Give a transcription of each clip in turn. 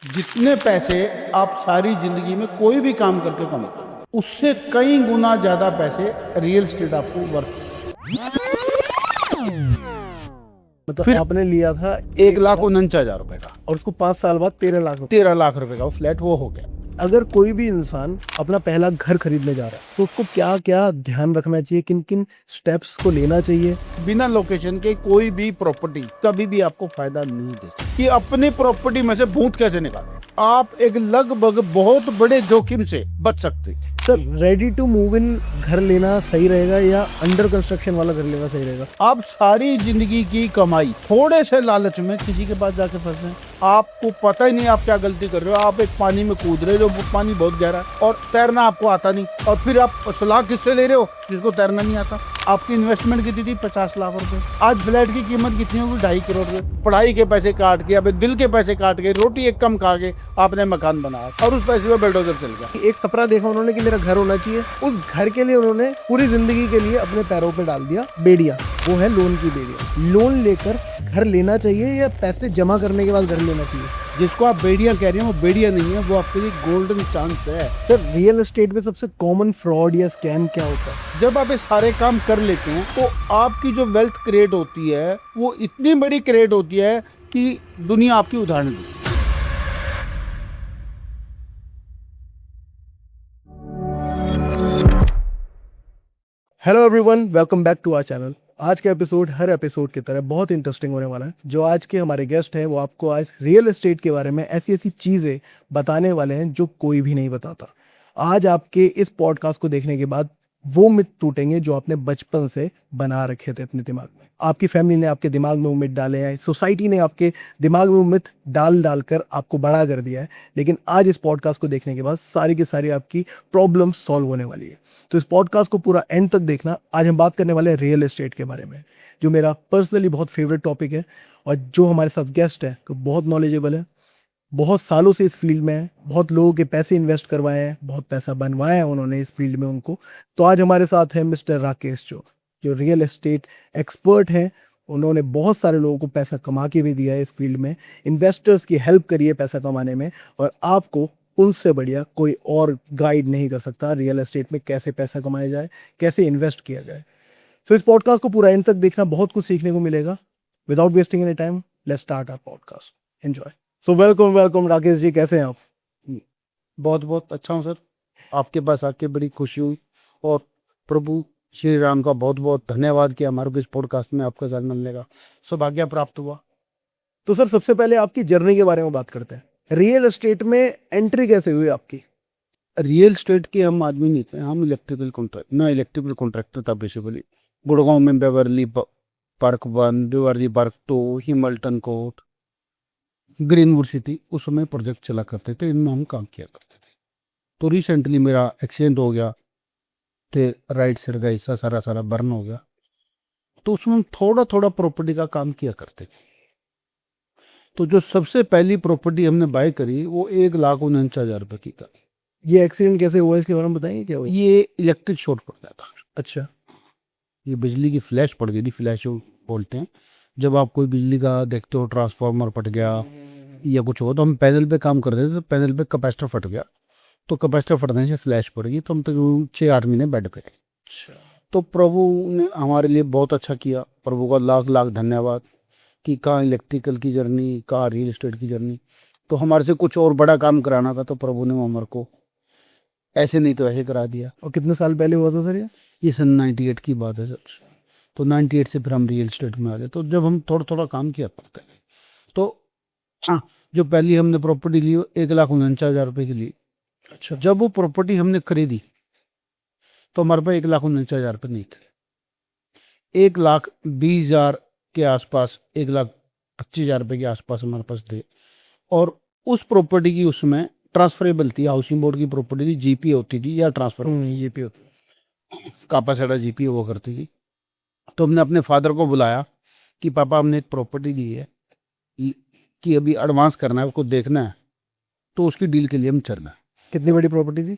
जितने पैसे आप सारी जिंदगी में कोई भी काम करके कमाओ, उससे कई गुना ज्यादा पैसे रियल एस्टेट आपको वर्थ। मतलब फिर आपने लिया था 1,49,000 रुपए का और उसको 5 साल बाद 13 लाख रुपए। 13 लाख रुपए का वो फ्लैट वो हो गया। अगर कोई भी इंसान अपना पहला घर खरीदने जा रहा है तो उसको क्या क्या ध्यान रखना चाहिए, किन किन स्टेप्स को लेना चाहिए? बिना लोकेशन के कोई भी प्रॉपर्टी कभी भी आपको फायदा नहीं दे सकती। कि अपनी प्रॉपर्टी में से भूत कैसे निकालें, आप एक लगभग बहुत बड़े जोखिम से बच सकते हैं। Sir, ready to move in घर लेना सही रहेगा या अंडर कंस्ट्रक्शन वाला घर लेना सही रहेगा? आप सारी जिंदगी की कमाई थोड़े से लालच में किसी के पास जाके फंस रहे हैं, आपको पता ही नहीं आप क्या गलती कर रहे हो। आप एक पानी में कूद रहे हो जो पानी बहुत गहरा है और तैरना आपको आता नहीं, और फिर आप सलाह किससे ले रहे हो जिसको तैरना नहीं आता। आपकी इन्वेस्टमेंट कितनी थी? 50 लाख रुपए। आज फ्लैट की कीमत कितनी होगी? 2.5 करोड़ रुपए। पढ़ाई के पैसे काट के, अपने दिल के पैसे काट के, रोटी एक कम खा के आपने मकान बनाया और उस पैसे में बेलडोजर चल गया। एक सपना देखा उन्होंने कि मेरा घर होना चाहिए, उस घर के लिए उन्होंने पूरी जिंदगी के लिए अपने पैरों पे डाल दिया बेड़िया, वो है लोन की बेड़िया। लोन लेकर घर लेना चाहिए या पैसे जमा करने के बाद घर लेना चाहिए? जिसको आप बेड़िया कह रहे हैं वो बेड़िया नहीं है, वो आपके लिए गोल्डन चांस है। सर, रियल एस्टेट में सबसे कॉमन फ्रॉड या स्कैम क्या होता है? जब आप ये सारे काम कर लेते हैं तो आपकी जो वेल्थ क्रिएट होती है वो इतनी बड़ी क्रिएट होती है कि दुनिया आपकी उदाहरण दी। Hello everyone, welcome back to our channel. आज का एपिसोड हर एपिसोड की तरह बहुत इंटरेस्टिंग होने वाला है। जो आज के हमारे गेस्ट हैं वो आपको आज रियल एस्टेट के बारे में ऐसी ऐसी चीज़ें बताने वाले हैं जो कोई भी नहीं बताता। आज आपके इस पॉडकास्ट को देखने के बाद वो मिथ टूटेंगे जो आपने बचपन से बना रखे थे अपने दिमाग में। आपकी फैमिली ने आपके दिमाग में वो मिथ डाले हैं, सोसाइटी ने आपके दिमाग में वो मिथ डाल डाल कर आपको बड़ा कर दिया है। लेकिन आज इस पॉडकास्ट को देखने के बाद सारी की सारी आपकी प्रॉब्लम सॉल्व होने वाली है। तो इस पॉडकास्ट को पूरा एंड तक देखना। आज हम बात करने वाले हैं रियल एस्टेट के बारे में, जो मेरा पर्सनली बहुत फेवरेट टॉपिक है। और जो हमारे साथ गेस्ट है वो बहुत नॉलेजेबल है, बहुत सालों से इस फील्ड में है, बहुत लोगों के पैसे इन्वेस्ट करवाए हैं, बहुत पैसा बनवाया है उन्होंने इस फील्ड में उनको। तो आज हमारे साथ है मिस्टर राकेश चोक, जो रियल एस्टेट एक्सपर्ट हैं। उन्होंने बहुत सारे लोगों को पैसा कमा के भी दिया है इस फील्ड में, इन्वेस्टर्स की हेल्प करी है पैसा कमाने में। और आपको उनसे बढ़िया कोई और गाइड नहीं कर सकता रियल एस्टेट में कैसे पैसा कमाया जाए, कैसे इन्वेस्ट किया जाए। तो इस पॉडकास्ट को पूरा एंड तक देखना, बहुत कुछ सीखने को मिलेगा। Without wasting any time, let's start our podcast. Enjoy. So welcome Rakesh ji, कैसे हैं आप? बहुत बहुत अच्छा हूँ सर, आपके पास आके बड़ी खुशी हुई और प्रभु श्री राम का बहुत बहुत धन्यवाद कि हमारे को इस पॉडकास्ट में आपका साथ मिलने का सौभाग्य प्राप्त हुआ। तो सर, सबसे पहले आपकी जर्नी के बारे में बात करते हैं। रियल एस्टेट में एंट्री कैसे हुई आपकी? रियल स्टेट के हम आदमी नहीं थे, हम इलेक्ट्रिकल कॉन्ट्रैक्टर था बेसिकली। गुड़गांव में Beverly Park 1, Beverly Park 2, Hamilton Court, Greenwood City, उस समय प्रोजेक्ट चला करते थे, इनमें हम काम किया करते थे। तो रिसेंटली मेरा एक्सीडेंट हो गया, तो राइट साइड का हिस्सा सारा बर्न हो गया, तो उसमें हम थोड़ा थोड़ा प्रॉपर्टी का काम किया करते थे। तो जो सबसे पहली प्रॉपर्टी हमने बाय करी वो 1,49,000 रुपये की था। ये एक्सीडेंट कैसे हुआ, इसके बारे में बताएंगे क्या हुआ? ये इलेक्ट्रिक शॉर्ट पड़ गया था। अच्छा। ये बिजली की फ्लैश पड़ गई थी, फ्लैश बोलते हैं। जब आप कोई बिजली का देखते हो, ट्रांसफार्मर फट गया या कुछ हो, तो हम पैनल पे काम करते थे, तो पैनल पे कैपेसिटर फट गया, तो कैपेसिटर फटने से फ्लैश पड़ गई, तो हम तो 6-8 महीने बेड पे। अच्छा। तो प्रभु ने हमारे लिए बहुत अच्छा किया, प्रभु का लाख लाख धन्यवाद। कि कहाँ इलेक्ट्रिकल की जर्नी, कहाँ रियल एस्टेट की जर्नी। तो हमारे से कुछ और बड़ा काम कराना था, तो प्रभु ने हमारे को ऐसे नहीं तो ऐसे करा दिया। और कितने साल पहले हुआ था सर ये सन 98 की बात है सर। तो 98 से फिर हम रियल एस्टेट में आ गए। तो जब हम थोड़ा थोड़ा काम किया करते हैं, तो हाँ, जो पहली हमने प्रॉपर्टी ली 1,49,000 रुपये की ली। अच्छा। जब वो प्रॉपर्टी हमने खरीदी तो हमारे पास 1,49,000 रुपये नहीं थे। 1,20,000 के आसपास, 1,25,000 रुपये के आसपास हमारे पास थे। और उस प्रॉपर्टी की उसमें ट्रांसफरेबल थी, हाउसिंग बोर्ड की प्रॉपर्टी थी, जीपी होती थी या ट्रांसफर ये भी होता। कापासेड़ा जीपी वो करती थी। तो हमने अपने फादर को बुलाया कि पापा हमने एक प्रॉपर्टी ली है कि अभी एडवांस करना है, उसको देखना है, तो उसकी डील के लिए हम चलना है। कितनी बड़ी प्रॉपर्टी थी?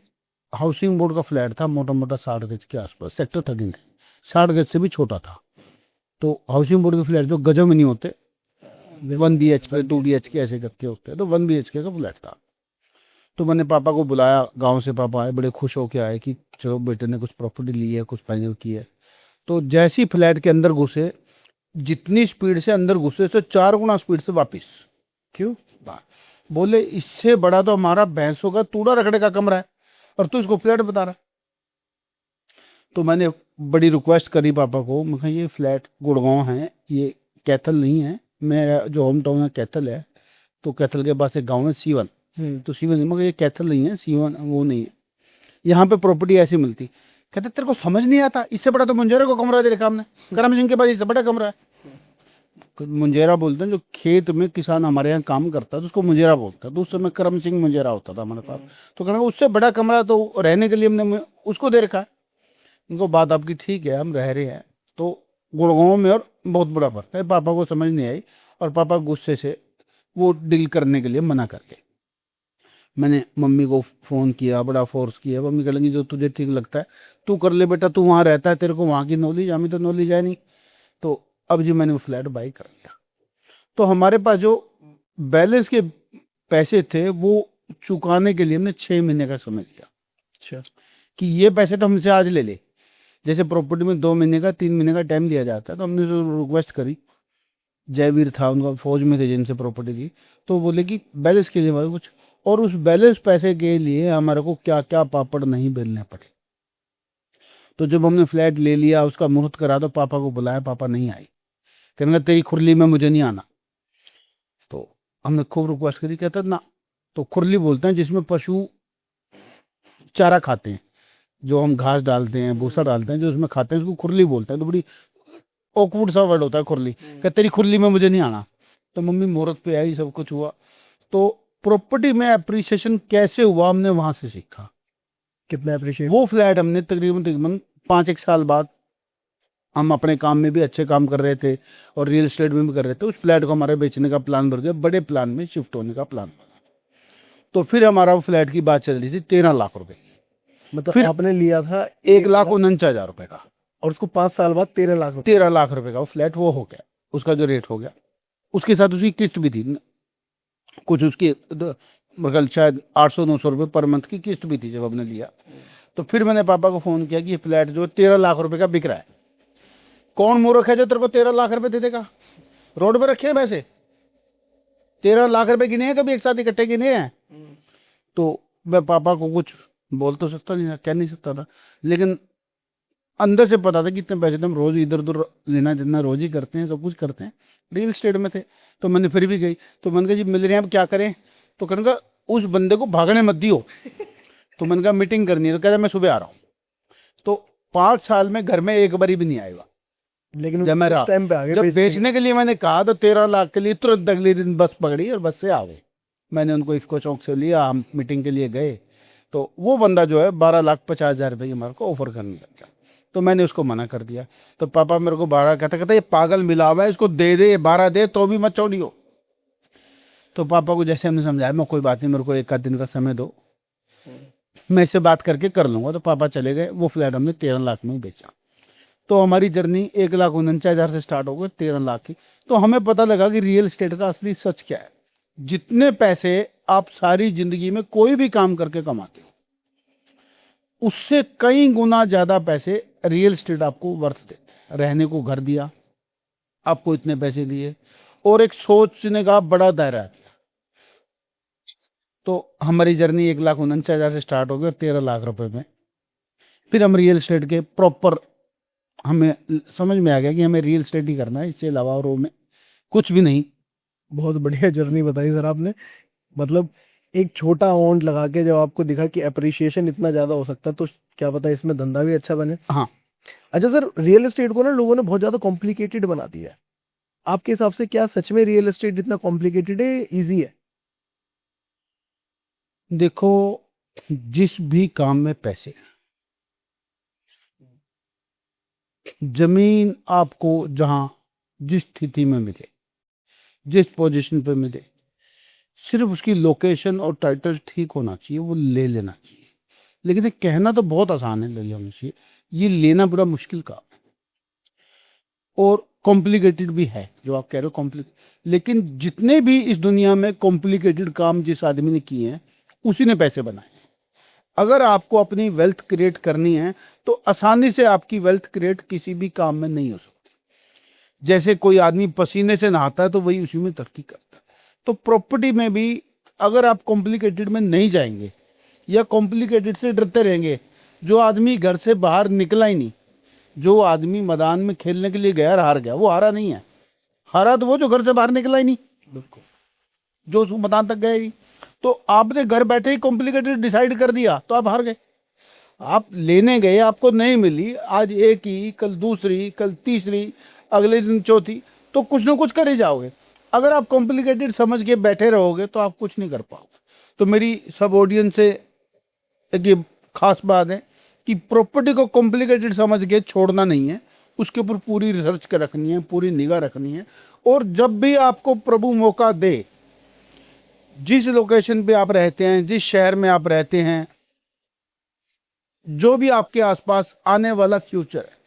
हाउसिंग बोर्ड का फ्लैट था, मोटा मोटा 60 गज के आसपास, सेक्टर 13 60 गज से भी छोटा था। तो हाउसिंग बोर्ड के फ्लैट जो गजों में नहीं होते, 1 BHK 2 BHK ऐसे करके होते हैं, तो 1 BHK का फ्लैट था। तो मैंने पापा को बुलाया, गांव से पापा आए, बड़े खुश होके आए कि चलो बेटे ने कुछ प्रॉपर्टी ली है, कुछ फाइनल की है। तो जैसे ही फ्लैट के अंदर घुसे, जितनी स्पीड से अंदर घुसे उससे 4 गुना स्पीड से वापस। क्यों? बाहर। बोले इससे बड़ा तो हमारा भैंसों का तूड़ा रखने का कमरा है और तू इसको फ्लैट बता रहा है। तो मैंने बड़ी रिक्वेस्ट करी पापा को, मैं कहा ये फ्लैट गुड़गांव है, ये कैथल नहीं है, मेरा जो होम टाउन है कैथल है। तो कैथल के पास एक गांव है सीवन, तो सीवन, मगर ये कैथल नहीं है, सीवन वो नहीं है, यहाँ पे प्रॉपर्टी ऐसी मिलती। कहते तेरे को समझ नहीं आता, इससे बड़ा तो मुंजेरा को कमरा दे रखा हमने, करम सिंह के पास इससे बड़ा कमरा है। मुंजेरा बोलते हैं, जो खेत में किसान हमारे यहाँ काम करता है तो उसको मुंजेरा बोलता है। तो उस समय करम सिंह मुंजेरा होता था हमारे पास। तो कहना उससे बड़ा कमरा तो रहने के लिए हमने उसको दे रखा है। उनको बात आपकी ठीक है, हम रह रहे हैं तो गुड़गांव में, और बहुत बड़ा फर्क है। पापा को समझ नहीं आई और पापा गुस्से से वो डील करने के लिए मना कर गए। मैंने मम्मी को फ़ोन किया, बड़ा फोर्स किया। मम्मी कह लगी जो तुझे ठीक लगता है तू कर ले बेटा, तू वहाँ रहता है, तेरे को वहाँ की नॉलेज, हमें तो नॉलेज है नहीं। तो अब जी मैंने वो फ्लैट बाई कर लिया। तो हमारे पास जो बैलेंस के पैसे थे वो चुकाने के लिए हमने 6 महीने का समय दिया। अच्छा। कि ये पैसे तो हमसे आज ले ले। जैसे प्रॉपर्टी में 2 महीने का 3 महीने का टाइम दिया जाता है, तो हमने जो रिक्वेस्ट करी, जयवीर था उनका, फौज में थे जिनसे प्रॉपर्टी ली, तो बोले कि बैलेंस के लिए हमारे कुछ, और उस बैलेंस पैसे के लिए हमारे को क्या क्या पापड़ नहीं बेलने पड़े। तो जब हमने फ्लैट ले लिया, उसका मुहूर्त करा, तो पापा को बुलाया, पापा नहीं आई, कहने लगा तेरी खुरली में मुझे नहीं आना। तो हमने खूब रिक्वेस्ट करी, कहता ना, तो खुरली बोलते हैं जिसमें पशु चारा खाते हैं, जो हम घास डालते हैं, भूसा डालते हैं, जो उसमें खाते हैं, उसको खुरली बोलते हैं। तो बड़ी ऑकवर्ड सा वर्ड होता है खुरली, कहते तेरी खुरली में मुझे नहीं आना। तो मम्मी मुहूर्त पे आई, सब कुछ हुआ। तो प्रॉपर्टी में अप्रिसिएशन कैसे हुआ हमने वहां से सीखा। कितना अप्रिशिएट? वो फ्लैट हमने तकरीबन तकरीबन 5-1 साल बाद, हम अपने काम में भी अच्छे काम कर रहे थे और रियल एस्टेट में भी कर रहे थे, उस फ्लैट को हमारे बेचने का प्लान बन गया, बड़े प्लान में शिफ्ट होने का प्लान बना। तो फिर हमारा वो फ्लैट की बात चल रही थी 13 लाख रुपए की। मतलब फिर आपने लिया था 1,49,000 रुपए का, और उसको 5 साल बाद 13 लाख रुपए। 13 लाख रुपए का वो फ्लैट वो हो गया, उसका जो रेट हो गया। उसके साथ उसकी किस्त भी थी कुछ, उसकी मतलब शायद 800-900 रुपये पर मंथ की किस्त भी थी जब हमने लिया। तो फिर मैंने पापा को फ़ोन किया कि ये फ्लैट जो 13 लाख रुपए का बिक रहा है, कौन मूर्ख है जो तेरे को 13 लाख रुपए दे देगा। रोड पे रखे हैं पैसे, 13 लाख रुपए गिने हैं कभी एक साथ इकट्ठे गिने हैं। तो मैं पापा को कुछ बोल तो सकता नहीं था, कह नहीं सकता था, लेकिन अंदर से पता था कि इतने पैसे तो हम रोज इधर उधर लेना देना रोज ही करते हैं, सब कुछ करते हैं, रियल एस्टेट में थे। तो मैंने फिर भी गई, तो मैंने कहा जी मिल रहे हैं, अब क्या करें। तो कहने का उस बंदे को भागने मत दियो। तो मैंने कहा मीटिंग करनी है, तो कहता मैं सुबह आ रहा हूँ। तो 5 साल में घर में एक बारी भी नहीं आएगा। लेकिन जब मैं उस टाइम पे आ गए जब बेचने के लिए मैंने कहा, तो 13 लाख के लिए तुरंत अगले दिन बस पकड़ी और बस से आ गए। मैंने उनको इफको चौक से लिया, हम मीटिंग के लिए गए। तो वो बंदा जो है 12,50,000 रुपये की हमारे को ऑफर करने लग गया। तो मैंने उसको मना कर दिया। तो पापा मेरे को 12 कहता ये पागल मिला हुआ है, इसको दे दे, 12 दे तो भी मत छोड़ियो। तो पापा को जैसे हमने समझाया, मैं कोई बात नहीं, मेरे को 1 आध दिन का समय दो, मैं इससे बात करके कर लूंगा। तो पापा चले गए, वो फ्लैट हमने 13 लाख में बेचा। तो हमारी जर्नी 1,49,000 से स्टार्ट हो गई 13 लाख की। तो हमें पता लगा कि रियल एस्टेट का असली सच क्या है। जितने पैसे आप सारी जिंदगी में कोई भी काम करके कमाते हो, उससे कई गुना ज्यादा पैसे रियल एस्टेट आपको वर्थ देते हैं। रहने को घर दिया, आपको इतने पैसे दिए, और एक सोचने का बड़ा दायरा दिया। तो हमारी जर्नी 1,49,000 से स्टार्ट हो गई और 13 लाख रुपए में फिर हम रियल एस्टेट के प्रॉपर, हमें समझ में आ गया कि हमें रियल एस्टेट ही करना है, इससे अलावा और में कुछ भी नहीं। बहुत बढ़िया जर्नी बताई सर आपने। मतलब एक छोटा अमाउंट लगा के जब आपको दिखा कि अप्रिशिएशन इतना ज्यादा हो सकता है, तो क्या पता इसमें धंधा भी अच्छा बने। हाँ। अच्छा सर, रियल एस्टेट को ना लोगों ने बहुत ज्यादा कॉम्प्लिकेटेड बना दिया है। आपके हिसाब से क्या सच में रियल एस्टेट इतना कॉम्प्लिकेटेड है, इजी है? देखो, जिस भी काम में पैसे, जमीन आपको जहां जिस स्थिति में मिले, जिस पोजीशन पे मिले, सिर्फ उसकी लोकेशन और टाइटल ठीक होना चाहिए, वो ले लेना चाहिए। लेकिन ये कहना तो बहुत आसान है ले लेना चाहिए, ये लेना बड़ा मुश्किल काम है। और कॉम्प्लिकेटेड भी है जो आप कह रहे हो कॉम्प्लिकेटेड, लेकिन जितने भी इस दुनिया में कॉम्प्लिकेटेड काम जिस आदमी ने किए हैं उसी ने पैसे बनाए हैं। अगर आपको अपनी वेल्थ क्रिएट करनी है तो आसानी से आपकी वेल्थ क्रिएट किसी भी काम में नहीं हो सकती। जैसे कोई आदमी पसीने से नहाता है तो वही उसी में तरक्की करता है। तो प्रॉपर्टी में भी अगर आप कॉम्प्लिकेटेड में नहीं जाएंगे या कॉम्प्लिकेटेड से डरते रहेंगे, जो आदमी घर से बाहर निकला ही नहीं, जो आदमी मैदान में खेलने के लिए गया और हार गया, वो हारा नहीं है। हारा तो वो जो घर से बाहर निकला ही नहीं, बिल्कुल, जो उस मैदान तक गया ही। तो आपने घर बैठे ही कॉम्प्लिकेटेड डिसाइड कर दिया तो आप हार गए। आप लेने गए, आपको नहीं मिली, आज एक ही, कल दूसरी, कल तीसरी, अगले दिन चौथी, तो कुछ ना कुछ कर ही जाओगे। अगर आप कॉम्प्लिकेटेड समझ के बैठे रहोगे तो आप कुछ नहीं कर पाओगे। तो मेरी सब ऑडियंस से एक ये खास बात है कि प्रॉपर्टी को कॉम्प्लिकेटेड समझ के छोड़ना नहीं है, उसके ऊपर पूरी रिसर्च कर रखनी है, पूरी निगाह रखनी है। और जब भी आपको प्रभु मौका दे, जिस लोकेशन पे आप रहते हैं, जिस शहर में आप रहते हैं, जो भी आपके आसपास आने वाला फ्यूचर है,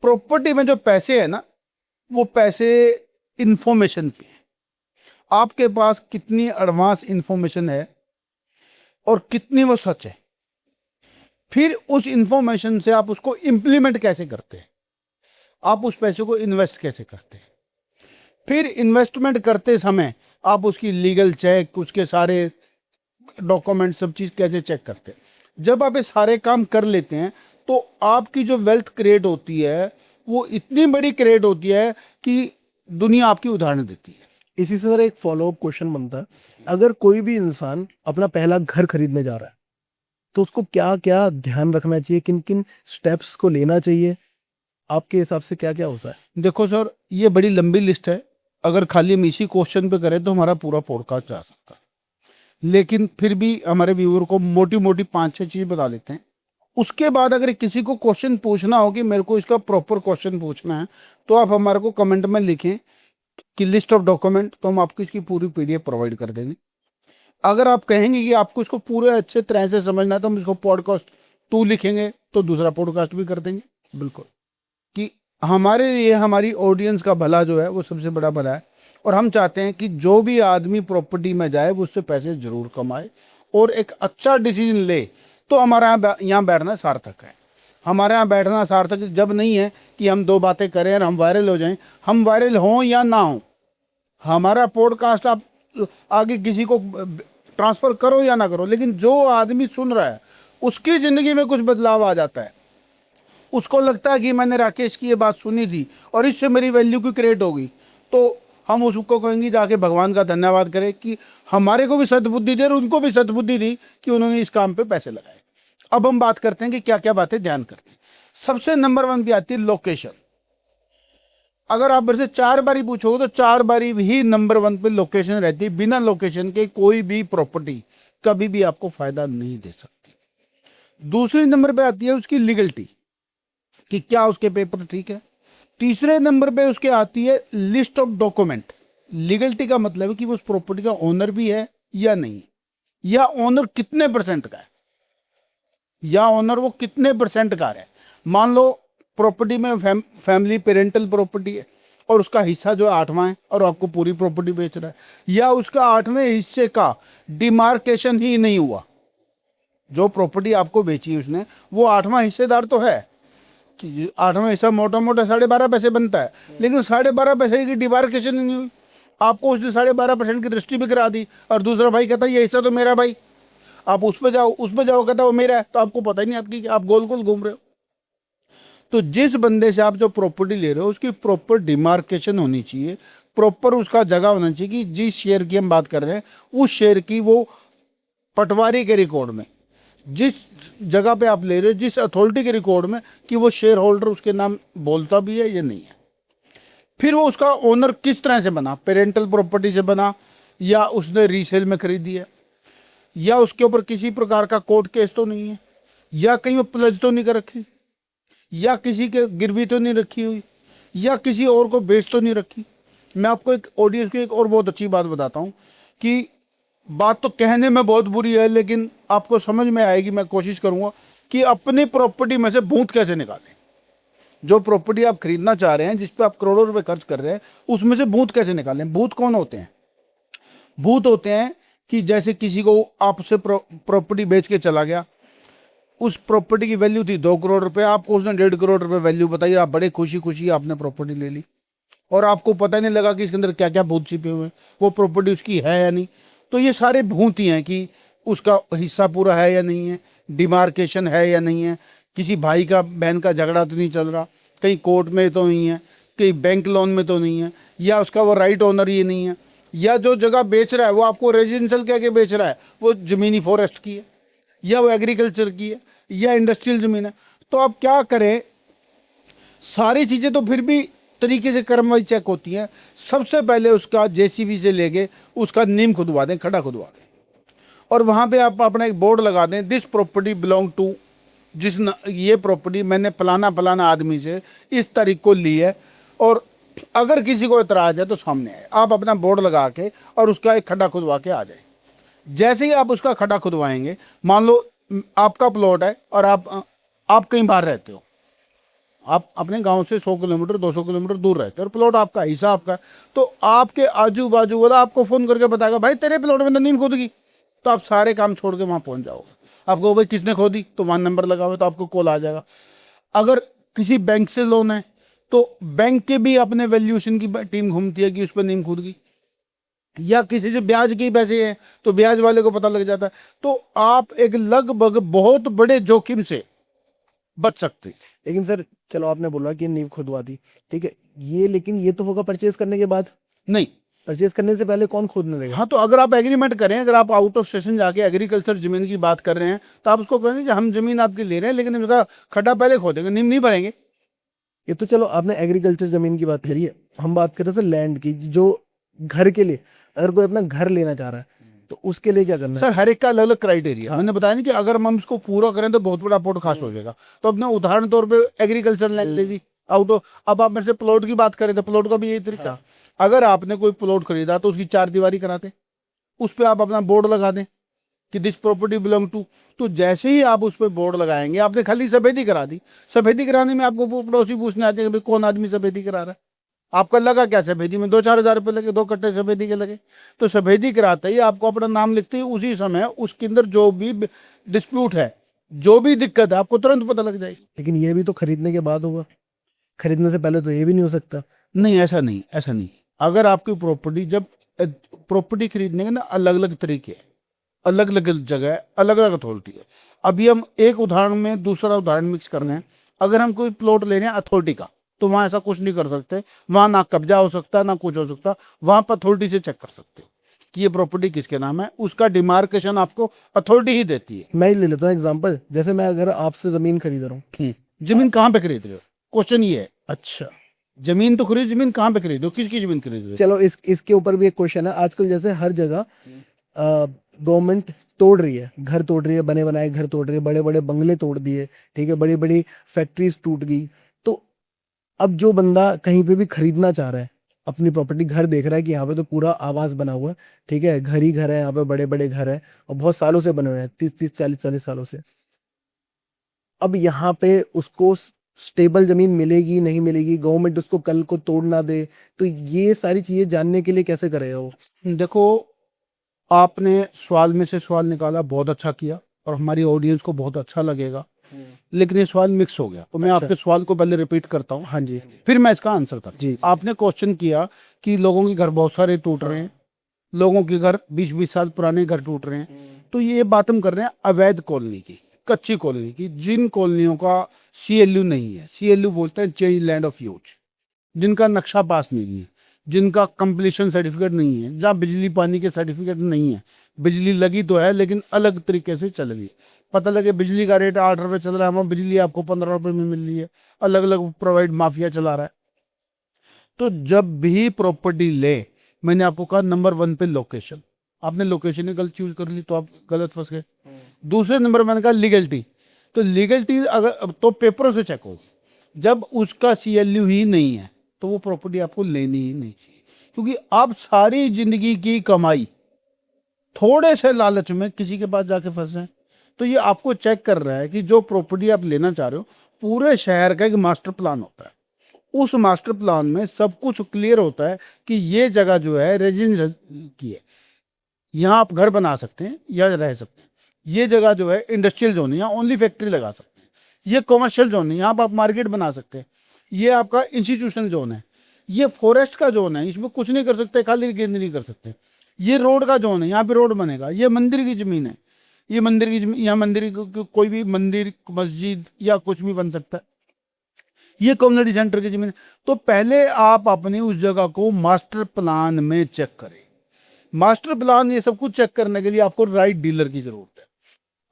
प्रॉपर्टी में जो पैसे है ना, वो पैसे इंफॉर्मेशन पे है। आपके पास कितनी एडवांस इंफॉर्मेशन है और कितनी वो सच है, फिर उस इंफॉर्मेशन से आप उसको इंप्लीमेंट कैसे करते हैं, आप उस पैसे को इन्वेस्ट कैसे करते हैं, फिर इन्वेस्टमेंट करते समय आप उसकी लीगल चेक, उसके सारे डॉक्यूमेंट, सब चीज़ कैसे चेक करते हैं। जब आप ये सारे काम कर लेते हैं तो आपकी जो वेल्थ क्रिएट होती है वो इतनी बड़ी क्रिएट होती है कि दुनिया आपकी उदाहरण देती है। इसी से सर एक फॉलोअप क्वेश्चन बनता है, अगर कोई भी इंसान अपना पहला घर खरीदने जा रहा है तो उसको क्या क्या ध्यान रखना चाहिए, किन किन स्टेप्स को लेना चाहिए, आपके हिसाब से क्या क्या होता है? देखो सर, ये बड़ी लंबी लिस्ट है, अगर खाली हम इसी क्वेश्चन पे करें तो हमारा पूरा पॉडकास्ट जा सकता है, लेकिन फिर भी हमारे व्यूअर को मोटी मोटी 5-6 चीज़ बता लेते हैं। उसके बाद अगर किसी को क्वेश्चन पूछना हो कि मेरे को इसका प्रॉपर क्वेश्चन पूछना है, तो आप हमारे को कमेंट में लिखें कि लिस्ट ऑफ डॉक्यूमेंट, तो हम आपको इसकी पूरी पीडीएफ प्रोवाइड कर देंगे। अगर आप कहेंगे कि आपको इसको पूरे अच्छे तरह से समझना है तो हम इसको पॉडकास्ट 2 लिखेंगे, तो दूसरा पॉडकास्ट भी कर देंगे। बिल्कुल, कि हमारे लिए हमारी ऑडियंस का भला जो है वो सबसे बड़ा भला है, और हम चाहते हैं कि जो भी आदमी प्रॉपर्टी में जाए वो उससे पैसे जरूर कमाए और एक अच्छा डिसीजन ले। तो हमारा यहाँ बैठना सार्थक है। हमारे यहाँ बैठना सार्थक जब नहीं है कि हम 2 बातें करें और हम वायरल हो जाएं। हम वायरल हों या ना हों, हमारा पॉडकास्ट आप आगे किसी को ट्रांसफ़र करो या ना करो, लेकिन जो आदमी सुन रहा है उसकी ज़िंदगी में कुछ बदलाव आ जाता है। उसको लगता है कि मैंने राकेश की ये बात सुनी थी और इससे मेरी वैल्यू की क्रिएट होगी, तो हम उसको कहेंगे जाके भगवान का धन्यवाद करें कि हमारे को भी सद्बुद्धि दी और उनको भी सद्बुद्धि दी कि उन्होंने इस काम पे पैसे लगाए। अब हम बात करते हैं कि क्या क्या बातें ध्यान करते हैं। सबसे नंबर 1 पे आती है लोकेशन। अगर आप मेरे से 4 बारी पूछोगे तो 4 बारी ही नंबर 1 पे लोकेशन रहती है। बिना लोकेशन के कोई भी प्रॉपर्टी कभी भी आपको फायदा नहीं दे सकती। दूसरे नंबर पे आती है उसकी लीगलिटी, कि क्या उसके पेपर ठीक है। तीसरे नंबर पे उसके आती है लिस्ट ऑफ डॉक्यूमेंट। लीगलिटी का मतलब है कि वो उस प्रॉपर्टी का ओनर भी है या नहीं, या ओनर कितने % का है, या ओनर वो कितने % का है। मान लो प्रॉपर्टी में फैमिली पेरेंटल प्रॉपर्टी है और उसका हिस्सा जो है 8वां है और आपको पूरी प्रॉपर्टी बेच रहा है, या उसका 8वें हिस्से का डिमार्केशन ही नहीं हुआ। जो प्रॉपर्टी आपको बेची उसने, वो 8वां हिस्सेदार तो है कि 8वां हिस्सा मोटा मोटा 12.5 पैसे बनता है, लेकिन 12.5 पैसे की डिमार्केशन ही नहीं हुई। आपको उसने 12.5% की रजिस्ट्री भी करा दी और दूसरा भाई कहता है ये हिस्सा तो मेरा भाई, आप उस पर जाओ कहता है वो मेरा है, तो आपको पता ही नहीं आपकी, आप गोल गोल घूम रहे हो। तो जिस बंदे से आप जो प्रॉपर्टी ले रहे हो उसकी प्रॉपर डिमार्केशन होनी चाहिए, प्रॉपर उसका जगह होना चाहिए कि जिस शेयर की हम बात कर रहे हैं उस शेयर की वो पटवारी के रिकॉर्ड में, जिस जगह पे आप ले रहे हो, जिस अथॉरिटी के रिकॉर्ड में, कि वो शेयर होल्डर उसके नाम बोलता भी है या नहीं है। फिर वो उसका ओनर किस तरह से बना, पेरेंटल प्रॉपर्टी से बना, या उसने रीसेल में खरीदी है, या उसके ऊपर किसी प्रकार का कोर्ट केस तो नहीं है, या कहीं वो प्लज तो नहीं कर रखी, या किसी के गिरवी तो नहीं रखी हुई, या किसी और को बेच तो नहीं रखी। मैं आपको एक ऑडियंस की एक और बहुत अच्छी बात बताता हूँ कि बात तो कहने में बहुत बुरी है लेकिन आपको समझ में आएगी। मैं कोशिश करूँगा कि अपनी प्रॉपर्टी में से भूत कैसे निकालें। जो प्रॉपर्टी आप खरीदना चाह रहे हैं, जिस पे आप करोड़ों रुपए खर्च कर रहे हैं, उसमें से भूत कैसे निकालें? भूत कौन होते हैं? भूत होते हैं कि जैसे किसी को आपसे प्रॉपर्टी बेच के चला गया, उस प्रॉपर्टी की वैल्यू थी 2 करोड़ रुपए, आपको उसने 1.5 करोड़ रुपए वैल्यू बताई, आप बड़े खुशी खुशी आपने प्रॉपर्टी ले ली और आपको पता नहीं लगा कि इसके अंदर क्या क्या भूत छिपे हुए हैं, वो प्रॉपर्टी उसकी है या नहीं। तो ये सारे भूत ही हैं कि उसका हिस्सा पूरा है या नहीं है, डिमार्केशन है या नहीं है, किसी भाई का बहन का झगड़ा तो नहीं चल रहा, कहीं कोर्ट में तो नहीं है, कहीं बैंक लोन में तो नहीं है, या उसका वो राइट ओनर ये नहीं है, या जो जगह बेच रहा है वो आपको रेजिडेंशियल कह के बेच रहा है, वो ज़मीनी फॉरेस्ट की है, या वो एग्रीकल्चर की है, या इंडस्ट्रियल ज़मीन है। तो आप क्या करें, सारी चीज़ें तो फिर भी तरीके से क्रमवाइज चेक होती हैं। सबसे पहले उसका जेसीबी से लेके उसका नीम खुदवा दें, खड्डा खुदवा दें, और वहाँ पे आप अपना एक बोर्ड लगा दें, दिस प्रॉपर्टी बिलोंग टू, ये प्रॉपर्टी मैंने फलाना आदमी से इस तारीख को ली है, और अगर किसी को एतराज है तो सामने आए, आप अपना बोर्ड लगा के और उसका एक खड्डा खुदवा के आ जाए। जैसे ही आप उसका खड्डा खुदवाएंगे, मान लो आपका प्लॉट है और आप कहीं बाहर रहते हो, आप अपने गांव से 100 किलोमीटर 200 किलोमीटर दूर रहते हो और प्लॉट आपका, हिस्सा आपका, तो आपके आजू बाजू वाला आपको फ़ोन करके बताएगा भाई तेरे प्लॉट में नीम खोद गई, तो आप सारे काम छोड़ के वहाँ पहुँच जाओगे। आपको भाई किसने खोदी, तो वहाँ नंबर लगा हुआ, तो आपको कॉल आ जाएगा। अगर किसी बैंक से लोन है तो बैंक के भी अपने वैल्यूएशन की टीम घूमती है कि उस पर नीम खुद गई, या किसी से ब्याज के पैसे हैं तो ब्याज वाले को पता लग जाता है। तो आप एक लगभग बहुत बड़े जोखिम से बच सकते हैं। लेकिन सर चलो आपने बोला कि नींव खुदवा दी, ठीक है, ये लेकिन ये तो होगा परचेज करने के बाद, नहीं, परचेज करने से पहले कौन खोदने देगा? हाँ, तो अगर आप एग्रीमेंट करें, अगर आप आउट ऑफ स्टेशन जाके एग्रीकल्चर जमीन की बात कर रहे हैं, तो आप उसको कहेंगे कि हम जमीन आपकी ले रहे हैं, लेकिन उसका खड्डा पहले खोदेंगे, नीम नहीं भरेंगे। ये तो चलो आपने एग्रीकल्चर जमीन की बात करी है, हम बात कर रहे थे लैंड की, जो घर के लिए, अगर कोई अपना घर लेना चाह रहा है तो उसके लिए क्या करना है? सर हर एक का अलग अलग क्राइटेरिया, मैंने बताया नहीं कि अगर हम इसको पूरा करें तो बहुत बड़ा पॉडकास्ट हो जाएगा। तो अपने उदाहरण तौर पे एग्रीकल्चर लैंड ले ली, आउट ऑफ, अब आप मेरे से प्लॉट की बात करें तो प्लॉट का भी यही तरीका। अगर आपने कोई प्लॉट खरीदा तो उसकी 4 दीवारी कराते, उस पर आप अपना बोर्ड लगा दें कि दिस प्रॉपर्टी बिलोंग टू। तो जैसे ही आप उस पर बोर्ड लगाएंगे, आपने खाली सफेदी करा दी, सफेदी कराने में आपको पड़ोसी पूछने आते हैं भाई कौन आदमी सफेदी करा रहा है, आपका लगा क्या सफेदी में, 2-4 हज़ार रुपये लगे, 2 कट्टे सफेदी के लगे। तो सफेदी कराते ही आपको अपना नाम लिखते ही उसी समय उसके अंदर जो भी डिस्प्यूट है, जो भी दिक्कत है, आपको तुरंत पता लग जाएगी। लेकिन ये भी तो खरीदने के बाद होगा, खरीदने से पहले तो ये भी नहीं हो सकता। नहीं, ऐसा नहीं, ऐसा नहीं। अगर आपकी प्रॉपर्टी, जब प्रॉपर्टी खरीदने के ना अलग अलग तरीके, अलग अलग जगह, अलग अलग अथॉरिटी है। अभी हम एक उदाहरण में दूसरा उदाहरण मिक्स कर रहे हैं। अगर हम कोई प्लॉट ले रहे हैं अथॉरिटी का, तो वहाँ ऐसा कुछ नहीं कर सकते, वहाँ ना कब्जा हो सकता, ना कुछ हो सकता, वहाँ पर अथॉरिटी से चेक कर सकते कि ये प्रॉपर्टी किसके नाम है, उसका डिमार्केशन आपको अथॉरिटी ही देती है। मैं ही ले लेता हूँ एग्जांपल, जैसे मैं अगर आपसे जमीन खरीद रहा हूँ, जमीन कहाँ पे खरीद रहे हो, क्वेश्चन ये है। अच्छा, जमीन तो खरीद, जमीन कहाँ पे खरीद रहे हो, किसकी जमीन खरीद रहे हो? चलो इसके ऊपर भी एक क्वेश्चन है। आजकल जैसे हर जगह गवर्नमेंट तोड़ रही है, घर तोड़ रही है, बने बनाए घर तोड़ रही है, बड़े बड़े बंगले तोड़ दिए, ठीक है, बड़ी बड़ी फैक्ट्रीज टूट गई। तो अब जो बंदा कहीं पे भी खरीदना चाह रहा है, अपनी प्रॉपर्टी, घर देख रहा है कि यहाँ पे तो पूरा आवास बना हुआ है, ठीक है, घर ही घर है, यहाँ पे बड़े बड़े घर है और बहुत सालों से बने हुए हैं, 30 40 सालों से। अब यहाँ पे उसको स्टेबल जमीन मिलेगी नहीं मिलेगी, गवर्नमेंट उसको कल को तोड़ ना दे, तो ये सारी चीजें जानने के लिए कैसे करेगा वो? देखो, आपने सवाल में से सवाल निकाला, बहुत अच्छा किया और हमारी ऑडियंस को बहुत अच्छा लगेगा, लेकिन ये सवाल मिक्स हो गया, तो मैं आपके सवाल को पहले रिपीट करता हूँ, हाँ जी, फिर मैं इसका आंसर करता जी। हूँ। आपने क्वेश्चन किया कि लोगों के घर बहुत सारे टूट रहे हैं, लोगों के घर 20-20 साल पुराने घर टूट रहे हैं। तो ये बात हम कर रहे हैं अवैध कॉलोनी की, कच्ची कॉलोनी की, जिन कॉलोनियों का CLU नहीं है, CLU बोलते हैं चेंज लैंड ऑफ यूज, जिनका नक्शा पास नहीं है, जिनका कंप्लीशन सर्टिफिकेट नहीं है, जहाँ बिजली पानी के सर्टिफिकेट नहीं है, बिजली लगी तो है लेकिन अलग तरीके से चल रही है, पता लगे बिजली का रेट 8 रुपये चल रहा है, वहाँ बिजली आपको 15 रुपये में मिल रही है, अलग अलग प्रोवाइड माफिया चला रहा है। तो जब भी प्रॉपर्टी ले, मैंने आपको कहा नंबर 1 पे लोकेशन, आपने लोकेशन ही गलत चूज कर ली तो आप गलत फंस गए। दूसरे नंबर मैंने कहा लीगलिटी, तो लीगलिटी अगर तो पेपरों से चेक होगी, जब उसका CLU ही नहीं है तो वो प्रॉपर्टी आपको लेनी ही नहीं चाहिए, क्योंकि आप सारी जिंदगी की कमाई थोड़े से लालच में किसी के पास जाके फंस जाए। तो ये आपको चेक कर रहा है कि जो प्रॉपर्टी आप लेना चाह रहे हो पूरे शहर का एक मास्टर प्लान होता है। उस मास्टर प्लान में सब कुछ क्लियर होता है कि ये जगह जो है रेजिडेंशियल की है, यहाँ आप घर बना सकते हैं या रह सकते हैं। ये जगह जो है इंडस्ट्रियल जोन है, यहाँ ओनली फैक्ट्री लगा सकते हैं। ये कमर्शियल जोन है, यहाँ आप मार्केट बना सकते हैं। ये आपका इंस्टीट्यूशनल जोन है। ये फॉरेस्ट का जोन है, इसमें कुछ नहीं कर सकते, खाली गेंद नहीं कर सकते। ये रोड का जोन है, यहाँ पे रोड बनेगा। ये मंदिर की जमीन है, ये मंदिर की जमीन, यहाँ मंदिर कोई भी मंदिर मस्जिद या कुछ भी बन सकता है। ये कम्युनिटी सेंटर की जमीन है। तो पहले आप अपनी उस जगह को मास्टर प्लान में चेक करें। मास्टर प्लान ये सब कुछ चेक करने के लिए आपको राइट डीलर की जरूरत है।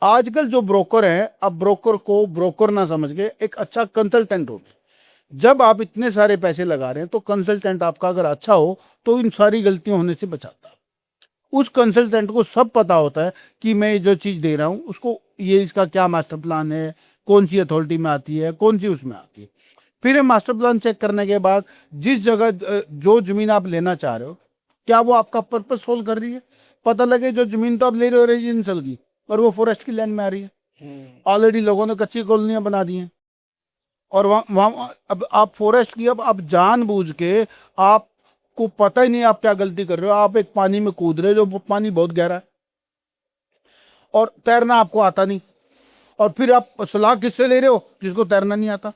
आजकल जो ब्रोकर है, अब ब्रोकर को ब्रोकर ना समझ के एक अच्छा कंसल्टेंट हो। जब आप इतने सारे पैसे लगा रहे हैं तो कंसल्टेंट आपका अगर अच्छा हो तो इन सारी गलतियां होने से बचाता है। उस कंसल्टेंट को सब पता होता है कि मैं जो चीज़ दे रहा हूँ उसको, ये इसका क्या मास्टर प्लान है, कौन सी अथॉरिटी में आती है, कौन सी उसमें आती है। फिर ये मास्टर प्लान चेक करने के बाद जिस जगह जो जमीन आप लेना चाह रहे हो, क्या वो आपका पर्पस सोल्व कर रही है। पता लगे जो जमीन तो आप ले रहे हो रेजिडेंशियल की, और वो फॉरेस्ट की लैंड में आ रही है। ऑलरेडी लोगों ने कच्ची कॉलोनियां बना दी हैं, और वहाँ अब आप फॉरेस्ट की, अब आप जानबूझ के, आपको पता ही नहीं आप क्या गलती कर रहे हो। आप एक पानी में कूद रहे हो जो पानी बहुत गहरा है, और तैरना आपको आता नहीं, और फिर आप सलाह किससे ले रहे हो, जिसको तैरना नहीं आता।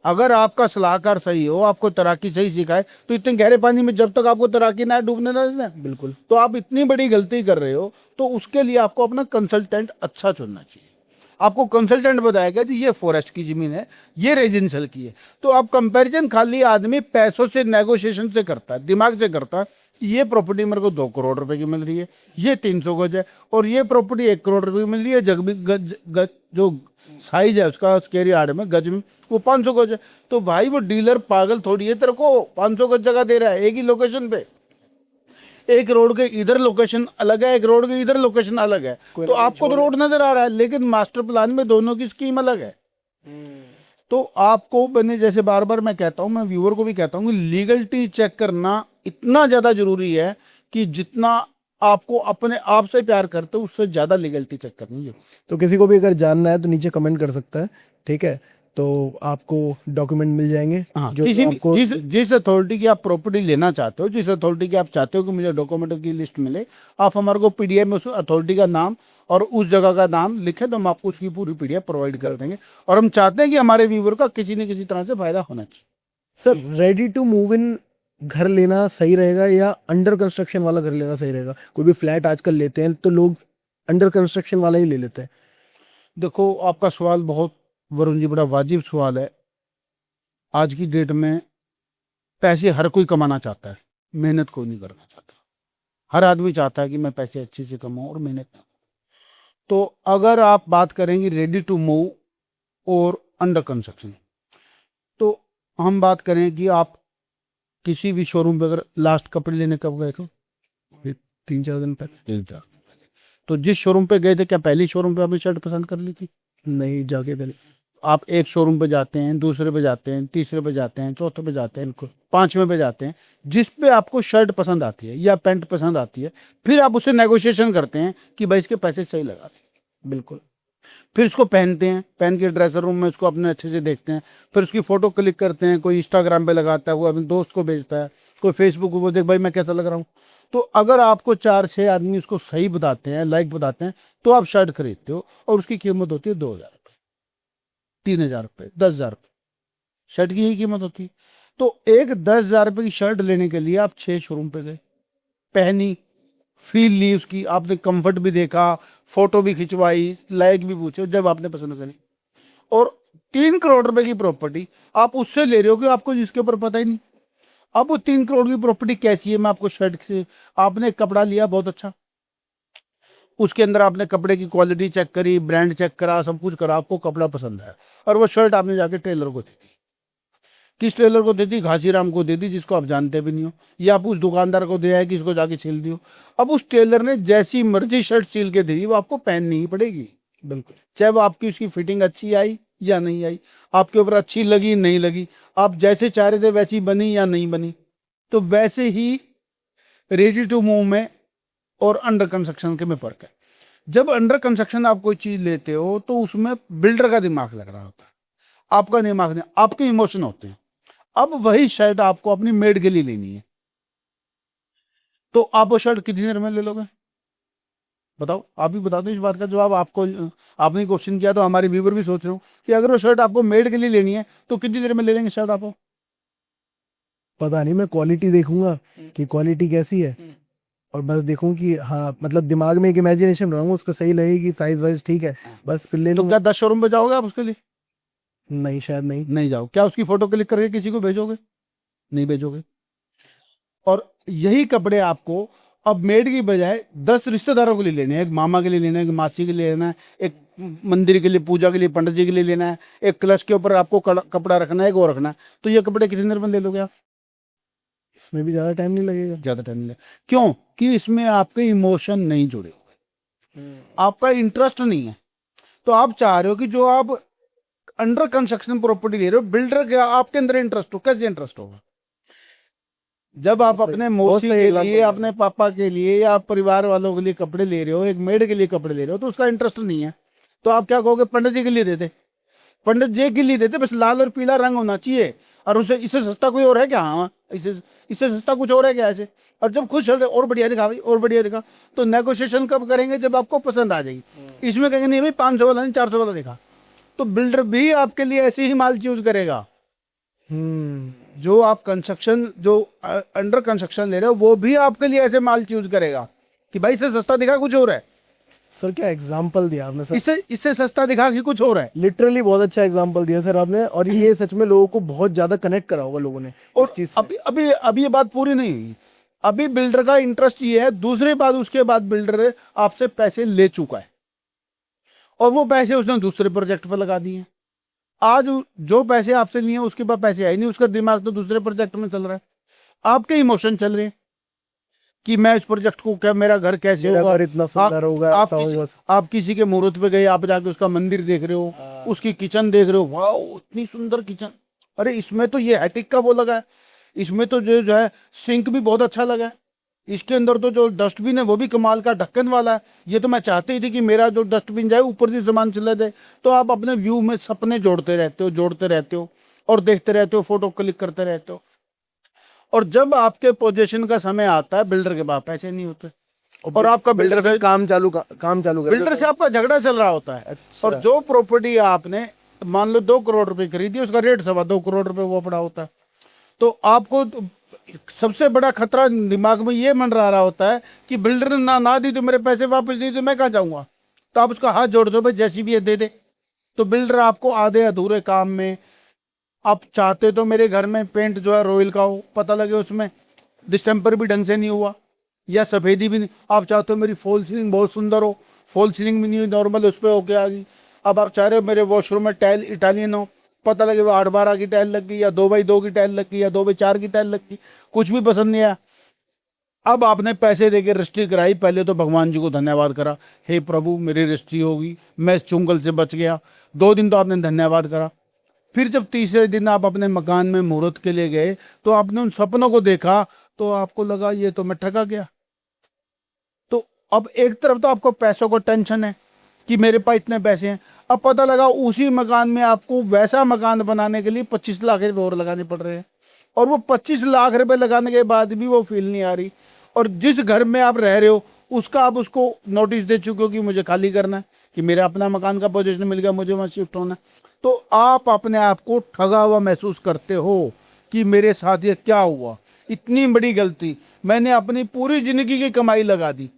अगर आपका सलाहकार सही हो, आपको तैराकी सही सिखाए, तो इतने गहरे पानी में जब तक आपको तैराकी ना डूबने ना देना, बिल्कुल। तो आप इतनी बड़ी गलती कर रहे हो। तो उसके लिए आपको अपना कंसल्टेंट अच्छा चुनना चाहिए। आपको कंसल्टेंट बताएगा कि ये फॉरेस्ट की जमीन है, ये रेजिडेंशियल की है। तो आप कंपैरिजन खाली आदमी पैसों से, नेगोशिएशन से करता है, दिमाग से करता है। ये प्रॉपर्टी मेरे को 2 करोड़ रुपए की मिल रही है, ये 300 गज है, और ये प्रॉपर्टी 1 करोड़ रुपए की मिल रही है। गज जो साइज है उसका स्क्वायर यार्ड में, गज में, वो 500 गज है। तो भाई वो डीलर पागल थोड़ी है, तेरे को 500 गज जगह दे रहा है एक ही लोकेशन पे। एक रोड के इधर लोकेशन अलग है, एक रोड के इधर लोकेशन अलग है। तो आपको तो रोड नजर आ रहा है, लेकिन मास्टर प्लान में दोनों की स्कीम अलग है। तो आपको, मैंने जैसे बार बार मैं कहता हूं, मैं व्यूअर को भी कहता हूं कि लीगलिटी चेक करना इतना ज्यादा जरूरी है कि जितना आपको अपने आप से प्यार करते हो उससे ज्यादा लीगलिटी चेक करनी है। तो किसी को भी अगर जानना है तो नीचे कमेंट कर सकता है, ठीक है। तो आपको डॉक्यूमेंट मिल जाएंगे। हाँ, जो किसी आपको भी जिस अथॉरिटी की आप प्रॉपर्टी लेना चाहते हो, जिस अथॉरिटी की आप चाहते हो कि मुझे डॉक्यूमेंट की लिस्ट मिले, आप हमारे को पीडीएफ में उस अथॉरिटी का नाम और उस जगह का नाम लिखे, तो हम आपको उसकी पूरी पीडीएफ प्रोवाइड कर देंगे। और हम चाहते हैं कि हमारे व्यूवर का किसी न किसी तरह से फायदा होना चाहिए। Sir, ready to move in घर लेना सही रहेगा या अंडर कंस्ट्रक्शन वाला घर लेना सही रहेगा? कोई भी फ्लैट आजकल लेते हैं तो लोग अंडर कंस्ट्रक्शन वाला ही ले लेते हैं। देखो, आपका सवाल बहुत, वरुण जी, बड़ा वाजिब सवाल है। आज की डेट में पैसे हर कोई कमाना चाहता है, मेहनत कोई नहीं करना चाहता। हर आदमी चाहता है कि मैं पैसे अच्छे से कमाऊं और मेहनत ना करूं। तो अगर आप बात करेंगे रेडी टू मूव और अंडर कंस्ट्रक्शन, तो हम बात करें कि आप किसी भी शोरूम पे अगर लास्ट कपड़े लेने कब गए थे? 3-4 दिन पहले। 3-4 दिन पहले। तो जिस शोरूम पे गए थे, क्या पहली शोरूम पे आपने शर्ट पसंद कर ली थी? नहीं, जाके पहले आप एक शोरूम पे जाते हैं, दूसरे पे जाते हैं, तीसरे पे जाते हैं, चौथे पे जाते हैं, 5वें पे जाते हैं। जिस पे आपको शर्ट पसंद आती है या पैंट पसंद आती है, फिर आप उससे नेगोशिएशन करते हैं कि भाई इसके पैसे सही लगा दें। बिल्कुल। फिर इसको पहनते हैं, पहन के ड्रेसर रूम में उसको अपने अच्छे से देखते हैं, फिर उसकी फोटो क्लिक करते हैं। कोई इंस्टाग्राम पे लगाता है, वो अपने दोस्त को भेजता है, कोई फेसबुक पे, वो देख भाई मैं कैसा लग रहा हूँ। तो अगर आपको 4-6 आदमी उसको सही बताते हैं, लाइक बताते हैं, तो आप शर्ट खरीदते हो, और उसकी कीमत होती है 2,000 रुपये, 3,000 रुपये, 10,000 रुपये। शर्ट की यही कीमत होती है। तो एक 10,000 रुपये की शर्ट लेने के लिए आप 6 शोरूम पे गए, पहनी, फील ली उसकी, आपने कंफर्ट भी देखा, फोटो भी खिंचवाई, लाइक भी पूछे, जब आपने पसंद करी, और 3 करोड़ रुपए की प्रॉपर्टी आप उससे ले रहे हो कि आपको जिसके ऊपर पता ही नहीं। अब वो 3 करोड़ की प्रॉपर्टी कैसी है, मैं आपको शर्ट से, आपने कपड़ा लिया बहुत अच्छा, उसके अंदर आपने कपड़े की क्वालिटी चेक करी, ब्रांड चेक करा, सब कुछ करा, आपको कपड़ा पसंद आया, और वो शर्ट आपने जाके टेलर को दे दी। किस टेलर को दे दी? घासीराम को दे दी, जिसको आप जानते भी नहीं हो, या आप उस दुकानदार को दे आए कि इसको जाके सिल दियो। अब उस टेलर ने जैसी मर्जी शर्ट सिल के दे दी, वो आपको पहननी ही पड़ेगी। बिल्कुल। चाहे वो आपकी उसकी फिटिंग अच्छी आई या नहीं आई, आपके ऊपर अच्छी लगी नहीं लगी, आप जैसे चाह रहे थे वैसी बनी या नहीं बनी। तो वैसे ही रेडी टू मूव में और अंडर कंस्ट्रक्शन के में फर्क है। जब अंडर कंस्ट्रक्शन आप कोई चीज लेते हो तो उसमें बिल्डर का दिमाग लग रहा होता है। आपका दिमाग नहीं, आपके इमोशन होते हैं। अब वही शर्ट आपको अपनी मेड के लिए लेनी है, तो आप वो शर्ट कितनी देर में ले लोगे? बताओ, आप भी बता दो इस बात का जवाब। आपको, आपने क्वेश्चन किया तो हमारे व्यूवर भी सोच रहे हो कि अगर वो शर्ट आपको मेड के लिए लेनी है तो कितनी देर में ले लेंगे शर्ट आपको? पता नहीं, मैं क्वालिटी देखूंगा कि क्वालिटी कैसी है, और बस देखूं कि हाँ मतलब दिमाग में एक इमेजिनेशन बनाऊंगा, उसको सही लगेगी, साइज वाइज ठीक है, बस फिर ले तो लूंगा। क्या 10 शोरूम पे जाओगे आप उसके लिए? नहीं, शायद नहीं। नहीं जाओ। क्या उसकी फोटो क्लिक करके किसी को भेजोगे? नहीं भेजोगे। और यही कपड़े आपको अब मेड की बजाय 10 रिश्तेदारों के लिए लेने हैं। एक मामा के लिए लेना है, एक मासी के लिए लेना है, एक मंदिर के लिए, पूजा के लिए, पंडित जी के लिए लेना है, एक कलश के ऊपर आपको कपड़ा रखना है, एक और रखना है। तो ये कपड़े कितनी देर में ले लोगे आप? इसमें भी ज्यादा टाइम नहीं लगेगा। ज्यादा टाइम नहीं लगेगा। क्यों? कि इसमें आपके इमोशन नहीं जुड़े हुए, आपका इंटरेस्ट नहीं है। तो आप चाह रहे हो कि जो आप अंडर कंस्ट्रक्शन प्रॉपर्टी ले रहे हो, बिल्डर का आपके अंदर इंटरेस्ट हो। कैसे इंटरेस्ट होगा? जब आप अपने मौसी के लिए, अपने पापा के लिए या परिवार वालों के लिए कपड़े ले रहे हो, एक मेड के लिए कपड़े ले रहे हो, तो उसका इंटरेस्ट नहीं है। तो आप क्या कहोगे? पंडित जी के लिए देते, पंडित जी के लिए देते, बस लाल और पीला रंग होना चाहिए, और उसे इससे सस्ता कोई और है क्या? हाँ, इससे सस्ता कुछ और है क्या ऐसे? और जब खुश हो और बढ़िया दिखा भाई, और बढ़िया दिखा, तो नेगोशिएशन कब करेंगे? जब आपको पसंद आ जाएगी। इसमें कहेंगे नहीं भाई 500 वाला नहीं, 400 वाला दिखा। तो बिल्डर भी आपके लिए ऐसे ही माल चूज करेगा। जो आप कंस्ट्रक्शन, जो अंडर कंस्ट्रक्शन ले रहे हो, वो भी आपके लिए ऐसे माल चूज करेगा कि भाई इससे सस्ता दिखा कुछ और है। सर क्या एग्जाम्पल दिया आपने सर, इससे सस्ता दिखा कि कुछ और है। लिटरली बहुत अच्छा एग्जाम्पल दिया सर आपने, और ये सच में लोगों को बहुत ज्यादा कनेक्ट करा होगा लोगों ने और इस चीज से। अभी ये बात पूरी नहीं हुई। अभी बिल्डर का इंटरेस्ट ये है, दूसरी बात, उसके बाद बिल्डर आपसे पैसे ले चुका है, और वो पैसे उसने दूसरे प्रोजेक्ट पर लगा दिए। आज जो पैसे आपसे लिए हैं उसके पास पैसे आए नहीं, उसका दिमाग तो दूसरे प्रोजेक्ट में चल रहा है। आपके इमोशन चल रहे हैं कि मैं इस प्रोजेक्ट को, क्या मेरा घर कैसे मेरा होगा, घर इतना सुंदर होगा, आप किसी के मुहूर्त पे गए, आप जाके उसका मंदिर देख रहे हो, उसकी किचन देख रहे हो, वाह इतनी सुंदर किचन, अरे इसमें तो ये हैटिक का वो लगा है, इसमें तो जो है सिंक भी बहुत अच्छा लगा है, इसके अंदर तो जो डस्टबिन है वो भी कमाल का ढक्कन वाला है, ये तो मैं चाहती ही थी कि मेरा जो डस्टबिन जाए ऊपर से सामान चला जाए। तो आप अपने व्यू में सपने जोड़ते रहते हो और देखते रहते हो, फोटो क्लिक करते रहते हो। और जब आपके पोजीशन का समय आता है, बिल्डर के पास पैसे नहीं होते, और आपका बिल्डर से काम चालू कर बिल्डर से आपका झगड़ा चल रहा होता है। अच्छा। और जो प्रॉपर्टी आपने मान लो 2 करोड़ रुपए खरीदी, उसका रेट 2.25 करोड़ रुपए वो पड़ा होता है। तो आपको सबसे बड़ा खतरा दिमाग में ये मंडरा रहा होता है कि बिल्डर ने ना दी तो मेरे पैसे वापस नहीं, तो मैं कहाँ जाऊंगा? तो आप उसका हाथ जोड़ दो, भाई जैसी भी है दे दे। तो बिल्डर आपको आधे अधूरे काम में, आप चाहते तो मेरे घर में पेंट जो है रॉयल का हो, पता लगे उसमें डिस्टेम्पर भी ढंग से नहीं हुआ या सफेदी भी नहीं। आप चाहते हो मेरी फॉल सीलिंग बहुत सुंदर हो, फॉल सीलिंग भी नहीं हुई, नॉर्मल उस पर होके आ गई। अब आप चाह रहे हो मेरे वॉशरूम में टाइल इटालियन हो, पता लगे वो 8x12 की टाइल लग गई, या 2x2 की टाइल लग गई, या 2x4 की टाइल लग गई, कुछ भी पसंद नहीं आया। अब आपने पैसे देके रजिस्ट्री कराई, पहले तो भगवान जी को धन्यवाद करा, हे प्रभु मेरी रजिस्ट्री होगी, मैं इस चुंगल से बच गया। 2 दिन तो आपने धन्यवाद करा। फिर जब तीसरे दिन आप अपने मकान में मुहूर्त के लिए गए, तो आपने उन सपनों को देखा, तो आपको लगा ये तो मैं ठगा गया। तो अब एक तरफ तो आपको पैसों को टेंशन है कि मेरे पास इतने पैसे हैं, अब पता लगा उसी मकान में आपको वैसा मकान बनाने के लिए 25 लाख रुपए और लगाने पड़ रहे हैं, और वो 25 लाख रुपए लगाने के बाद भी वो फील नहीं आ रही। और जिस घर में आप रह रहे हो उसका आप उसको नोटिस दे चुके हो कि मुझे खाली करना है, कि मेरा अपना मकान का पोजीशन मिल गया, मुझे वहाँ शिफ्ट होना है। तो आप अपने आप को ठगा हुआ महसूस करते हो कि मेरे साथ ये क्या हुआ, इतनी बड़ी गलती, मैंने अपनी पूरी जिंदगी की कमाई लगा दी।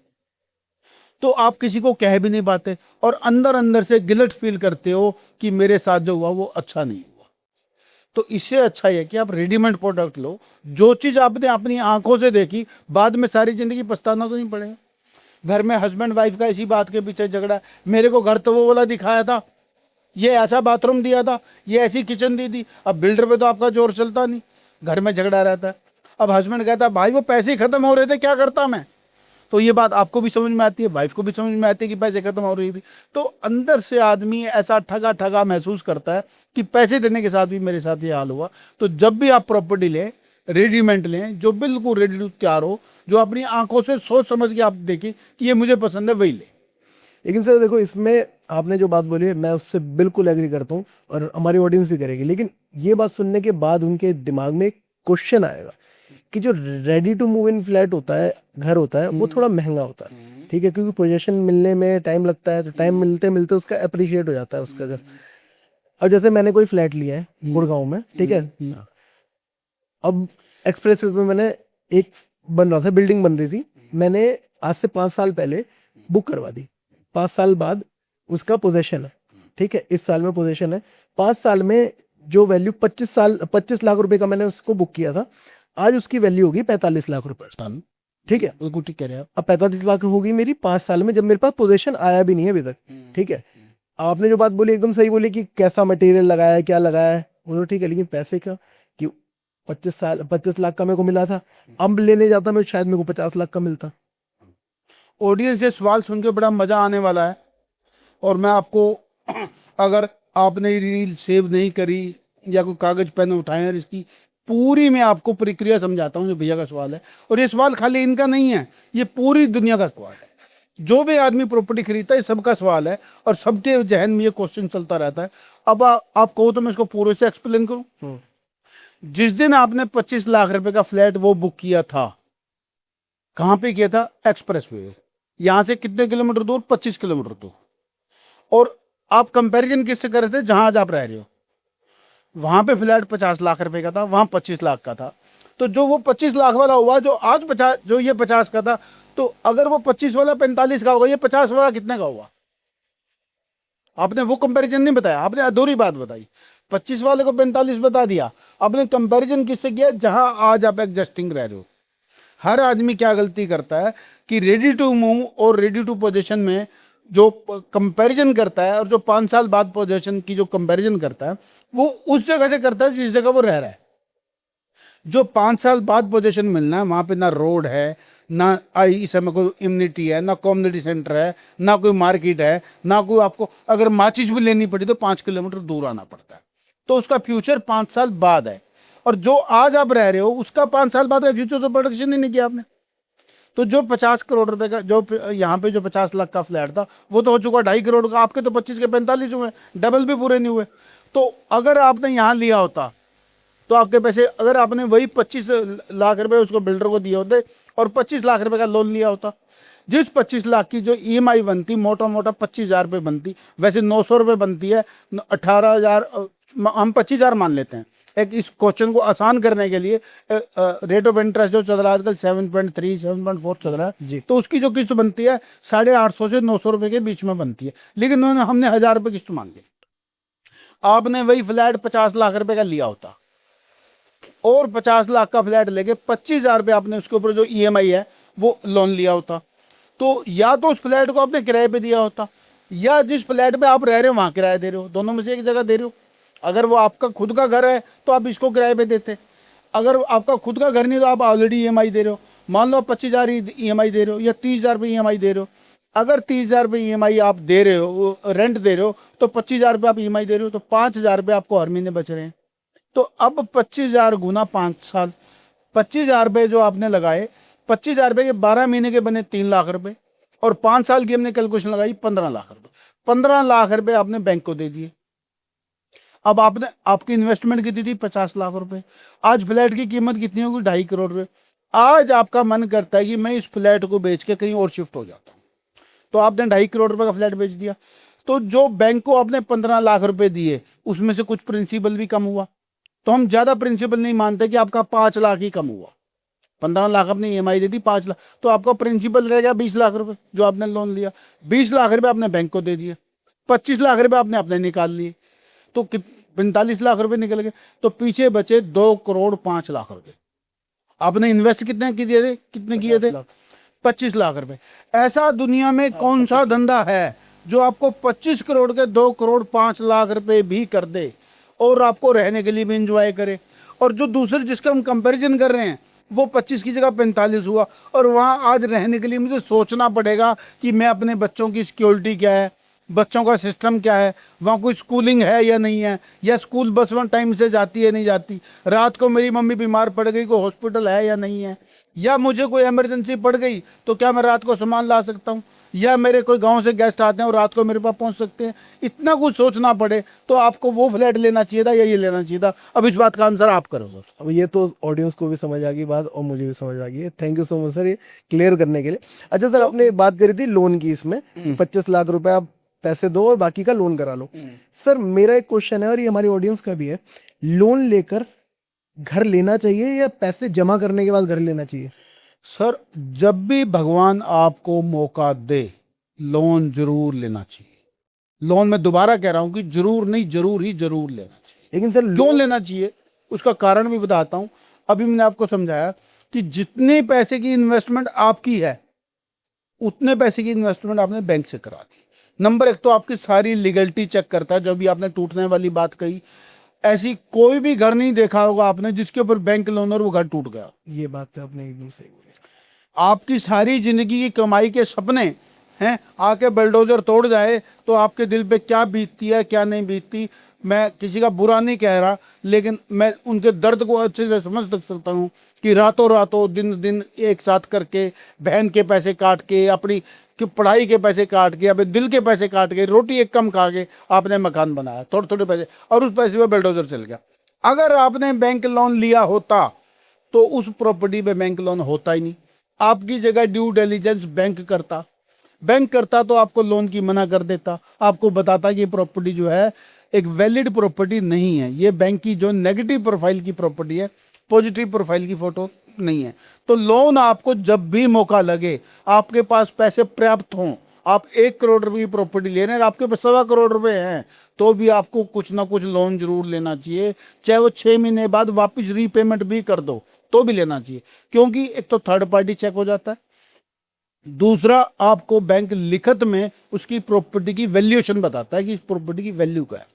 तो आप किसी को कह भी नहीं पाते, और अंदर अंदर से गिल्ट फील करते हो कि मेरे साथ जो हुआ वो अच्छा नहीं हुआ। तो इससे अच्छा है कि आप रेडीमेड प्रोडक्ट लो, जो चीज आपने अपनी आंखों से देखी, बाद में सारी जिंदगी पछताना तो नहीं पड़ेगा। घर में हस्बैंड वाइफ का इसी बात के पीछे झगड़ा, मेरे को घर तो वो वाला दिखाया था, ये ऐसा बाथरूम दिया था, ये ऐसी किचन दी थी। अब बिल्डर पे तो आपका जोर चलता नहीं, घर में झगड़ा रहता है। अब हस्बैंड कहता भाई वो पैसे ही खत्म हो रहे थे, क्या करता मैं? तो ये बात आपको भी समझ में आती है, वाइफ को भी समझ में आती है कि पैसे खत्म हो रही थी। तो अंदर से आदमी ऐसा ठगा ठगा महसूस करता है कि पैसे देने के साथ भी मेरे साथ ये हाल हुआ। तो जब भी आप प्रॉपर्टी लें, रेडीमेड लें, जो बिल्कुल रेडी टू तैयार हो, जो अपनी आंखों से सोच समझ के आप देखें कि ये मुझे पसंद है, वही ले। लेकिन सर देखो, इसमें आपने जो बात बोली है मैं उससे बिल्कुल एग्री करता हूँ और हमारी ऑडियंस भी करेगी, लेकिन ये बात सुनने के बाद उनके दिमाग में एक क्वेश्चन आएगा कि जो ready to move in flat होता है, घर होता है, वो थोड़ा महंगा होता है, ठीक है, क्योंकि पोजीशन मिलने में टाइम लगता है, तो टाइम मिलते मिलते उसका अप्रिशिएट हो जाता है उसका घर। अब जैसे मैंने कोई फ्लैट लिया है गुड़गांव में, ठीक है, अब एक्सप्रेस वे पे मैंने एक बन रहा था, बिल्डिंग बन रही थी, मैंने आज से 5 साल पहले बुक करवा दी, 5 साल बाद उसका पोजेशन है, ठीक है, इस साल में पोजेशन है, 5 साल में जो वैल्यू 25 लाख रुपए का मैंने उसको बुक किया था, आज उसकी वैल्यू होगी 45 लाख रुपए साल, ठीक है, बिल्कुल ठीक कह रहे हैं आप। अब 45 लाख होगी मेरी 5 साल में, जब मेरे पास पोजेशन आया भी नहीं है अभी तक, ठीक है। आपने जो बात बोली एकदम सही बोली कि कैसा मटेरियल लगाया है, क्या लगाया है, वो तो ठीक है, लेकिन पैसे का कि 25 लाख का मेरे को मिला था, अब लेने जाता मैं शायद मेरे को 50 लाख का मिलता। ऑडियंस ये सवाल सुन के बड़ा मजा आने वाला है, और मैं आपको अगर आपने रील सेव नहीं करी या कोई कागज पेन उठाए और इसकी पूरी मैं आपको प्रक्रिया समझाता हूँ जो भैया का सवाल है। और ये सवाल खाली इनका नहीं है, ये पूरी दुनिया का सवाल है। जो भी आदमी प्रॉपर्टी खरीदता है सबका सवाल है और सबके जहन में ये क्वेश्चन चलता रहता है। अब आप कहो तो मैं इसको पूरे से एक्सप्लेन करूं। जिस दिन आपने 25 लाख रुपए का फ्लैट वो बुक किया था, कहां पे किया था? Express way. यहां से कितने किलोमीटर दूर? 25 किलोमीटर दूर। और आप कंपैरिजन किससे कर रहे थे? जहां आज आप रह रहे हो वहां पे फ्लैट 50 लाख रुपए का था, वहां 25 लाख का था। तो जो वो 25 लाख वाला हुआ, जो आज 50, जो ये 50 का था, तो अगर वो 25 वाला 45 का होगा, ये 50 वाला कितने का हुआ? आपने वो कंपैरिजन नहीं बताया, आपने अधूरी बात बताई। 25 वाले को 45 बता दिया, आपने कंपैरिजन किससे किया? जहां आज आप एडजस्टिंग रह रहे हो। हर आदमी क्या गलती करता है कि रेडी टू मूव और रेडी टू पोजीशन में जो कंपैरिजन करता है, और जो 5 साल बाद पोजीशन की जो कंपैरिजन करता है, वो उस जगह से करता है जिस जगह वो रह रहा है। जो 5 साल बाद पोजीशन मिलना है, वहां पे ना रोड है, ना इस समय कोई इम्यूनिटी है, ना कम्युनिटी सेंटर है, ना कोई मार्केट है, ना कोई आपको अगर माचिस भी लेनी पड़ी तो 5 किलोमीटर दूर आना पड़ता है। तो उसका फ्यूचर 5 साल बाद है। और जो आज आप रह रहे हो उसका 5 साल बाद का फ्यूचर तो प्रोडक्शन ही नहीं किया आपने। तो जो 50 करोड़ रुपए का, जो यहाँ पे जो 50 लाख का फ्लैट था, वो तो हो चुका 2.5 करोड़ का। आपके तो 25 के 45 हुए, डबल भी पूरे नहीं हुए। तो अगर आपने यहाँ लिया होता तो आपके पैसे, अगर आपने वही 25 लाख रुपए उसको बिल्डर को दिए होते और 25 लाख रुपए का लोन लिया होता, जिस 25 लाख की जो ईएमआई बनती, मोटा मोटा 25,000 रुपये बनती, वैसे 900 रुपये बनती है, 18,000, हम 25,000 मान लेते हैं। एक इस क्वेश्चन को आसान करने के लिए रेट ऑफ इंटरेस्ट जो चल रहा है आजकल 7.3 7.4 चल रहा है, तो उसकी जो किस्त बनती है 850 से 900 रुपये के बीच में बनती है। लेकिन हमने 1,000 रुपये किस्त मांगी। आपने वही फ्लैट 50 लाख रुपए का लिया होता और 50 लाख का फ्लैट लेके 25,000 रुपये आपने उसके ऊपर जो ईएमआई है वो लोन लिया होता, तो या तो उस फ्लैट को आपने किराए पे दिया होता, या जिस फ्लैट पे आप रह रहे हो वहां किराया दे रहे हो, दोनों में से एक जगह दे रहे हो। अगर वो आपका खुद का घर है तो आप इसको किराए पे देते, अगर आपका खुद का घर नहीं तो आप ऑलरेडी ईएमआई दे रहे हो। मान लो आप 25,000 ईएमआई दे रहे हो या 30,000 रुपये ईएमआई दे रहे हो। अगर 30,000 रुपये ईएमआई आप दे रहे हो, रेंट दे रहे हो, तो 25,000 रुपये आप ईएमआई दे रहे हो, तो 5,000 रुपये आपको हर महीने बच रहे हैं। तो अब 25,000 गुना 5 साल, 25,000 रुपये जो आपने लगाए, 25,000 रुपये के 12 महीने के बने 3 लाख रुपए, और 5 साल की हमने कैलकुलेशन लगाई 15 लाख रुपए। 15 लाख रुपए आपने बैंक को दे दिए। अब आपने, आपकी इन्वेस्टमेंट कितनी थी? 50 लाख रुपए। आज फ्लैट की कीमत कितनी होगी? 2.5 करोड़ रुपए। आज आपका मन करता है कि मैं इस फ्लैट को बेच के कहीं और शिफ्ट हो जाता हूँ, तो आपने 2.5 करोड़ रुपए का फ्लैट बेच दिया। तो जो बैंक को आपने 15 लाख रुपए दिए, उसमें से कुछ प्रिंसिपल भी कम हुआ। तो हम ज्यादा प्रिंसिपल नहीं मानते कि आपका 5 लाख ही कम हुआ। 15 लाख आपने ईएमआई दे दी, 5 लाख, तो आपका प्रिंसिपल रह गया 20 लाख रुपए जो आपने लोन लिया। 20 लाख रुपए आपने बैंक को दे दिए, 25 लाख रुपए आपने अपने निकाल लिए, तो 45 लाख रुपए निकल गए। तो पीछे बचे 2 करोड़ 5 लाख रुपए। आपने इन्वेस्ट कितने किए थे? 25 लाख रुपए। ऐसा दुनिया में कौन सा धंधा है जो आपको 25 करोड़ के 2 करोड़ 5 लाख रुपए भी कर दे और आपको रहने के लिए भी इंजॉय करे? और जो दूसरे जिसका हम कंपैरिजन कर रहे हैं वो 25 की जगह 45 हुआ, और वहाँ आज रहने के लिए मुझे सोचना पड़ेगा कि मैं अपने बच्चों की सिक्योरिटी क्या है, बच्चों का सिस्टम क्या है, वहाँ कोई स्कूलिंग है या नहीं है, या स्कूल बस वन टाइम से जाती है नहीं जाती, रात को मेरी मम्मी बीमार पड़ गई, कोई हॉस्पिटल है या नहीं है, या मुझे कोई इमरजेंसी पड़ गई तो क्या मैं रात को सामान ला सकता हूँ, या मेरे कोई गांव से गेस्ट आते हैं और रात को मेरे पास पहुंच सकते हैं, इतना कुछ सोचना पड़े तो आपको वो फ्लैट लेना चाहिए था या ये लेना चाहिए था। अब इस बात का आंसर आप करो। अब ये तो ऑडियंस को भी समझ आ गई बात और मुझे भी समझ आ गई है। Thank you so much sir ये क्लियर करने के लिए। अच्छा सर, आपने बात करी थी लोन की, इसमें 25 लाख रुपए आप पैसे दो और बाकी का लोन करा लो। सर मेरा एक क्वेश्चन है और ये हमारी ऑडियंस का भी है, लोन लेकर घर लेना चाहिए या पैसे जमा करने के बाद घर लेना चाहिए? सर जब भी भगवान आपको मौका दे लोन जरूर लेना चाहिए। लोन मैं दोबारा कह रहा हूं कि जरूर नहीं, जरूर ही जरूर लेना चाहिए। लेकिन सर क्यों लेना चाहिए उसका कारण भी बताता हूं। अभी मैंने आपको समझाया कि जितने पैसे की इन्वेस्टमेंट आपकी है उतने पैसे की इन्वेस्टमेंट आपने बैंक से करा दी। नंबर एक तो आपकी सारी लीगलिटी चेक करता है। जो भी आपने टूटने वाली बात कही, ऐसी कोई भी घर नहीं देखा होगा आपने जिसके ऊपर बैंक लोन और वो घर टूट गया। ये बात तो आपने एकदम सही बोली। आपकी सारी जिंदगी की कमाई के सपने हैं आके बुलडोजर तोड़ जाए तो आपके दिल पे क्या बीतती है क्या नहीं बीतती। मैं किसी का बुरा नहीं कह रहा, लेकिन मैं उनके दर्द को अच्छे से समझ सकता हूँ कि रातों रातों दिन दिन एक साथ करके बहन के पैसे काट के, अपनी पढ़ाई के पैसे काट के, अपने दिल के पैसे काट के, रोटी एक कम खा के आपने मकान बनाया थोड़े थोड़े पैसे, और उस पैसे पे बुलडोजर चल गया। अगर आपने बैंक लोन लिया होता तो उस प्रॉपर्टी पे बैंक लोन होता ही नहीं। आपकी जगह ड्यू डिलीजेंस बैंक करता तो आपको लोन की मना कर देता, आपको बताता कि ये प्रॉपर्टी जो है एक वैलिड प्रॉपर्टी नहीं है, ये बैंक की जो नेगेटिव प्रोफाइल की प्रॉपर्टी है, पॉजिटिव प्रोफाइल की फोटो नहीं है। तो लोन आपको जब भी मौका लगे, आपके पास पैसे पर्याप्त हों, आप 1 करोड़ रुपए की प्रॉपर्टी ले रहे हैं, आपके पास 1.25 करोड़ रुपए हैं, तो भी आपको कुछ ना कुछ लोन जरूर लेना चाहिए। चाहे वो 6 महीने बाद वापस रीपेमेंट भी कर दो तो भी लेना चाहिए, क्योंकि एक तो थर्ड पार्टी चेक हो जाता है, दूसरा आपको बैंक लिखित में उसकी प्रॉपर्टी की वैल्यूएशन बताता है कि इस प्रॉपर्टी की वैल्यू क्या है।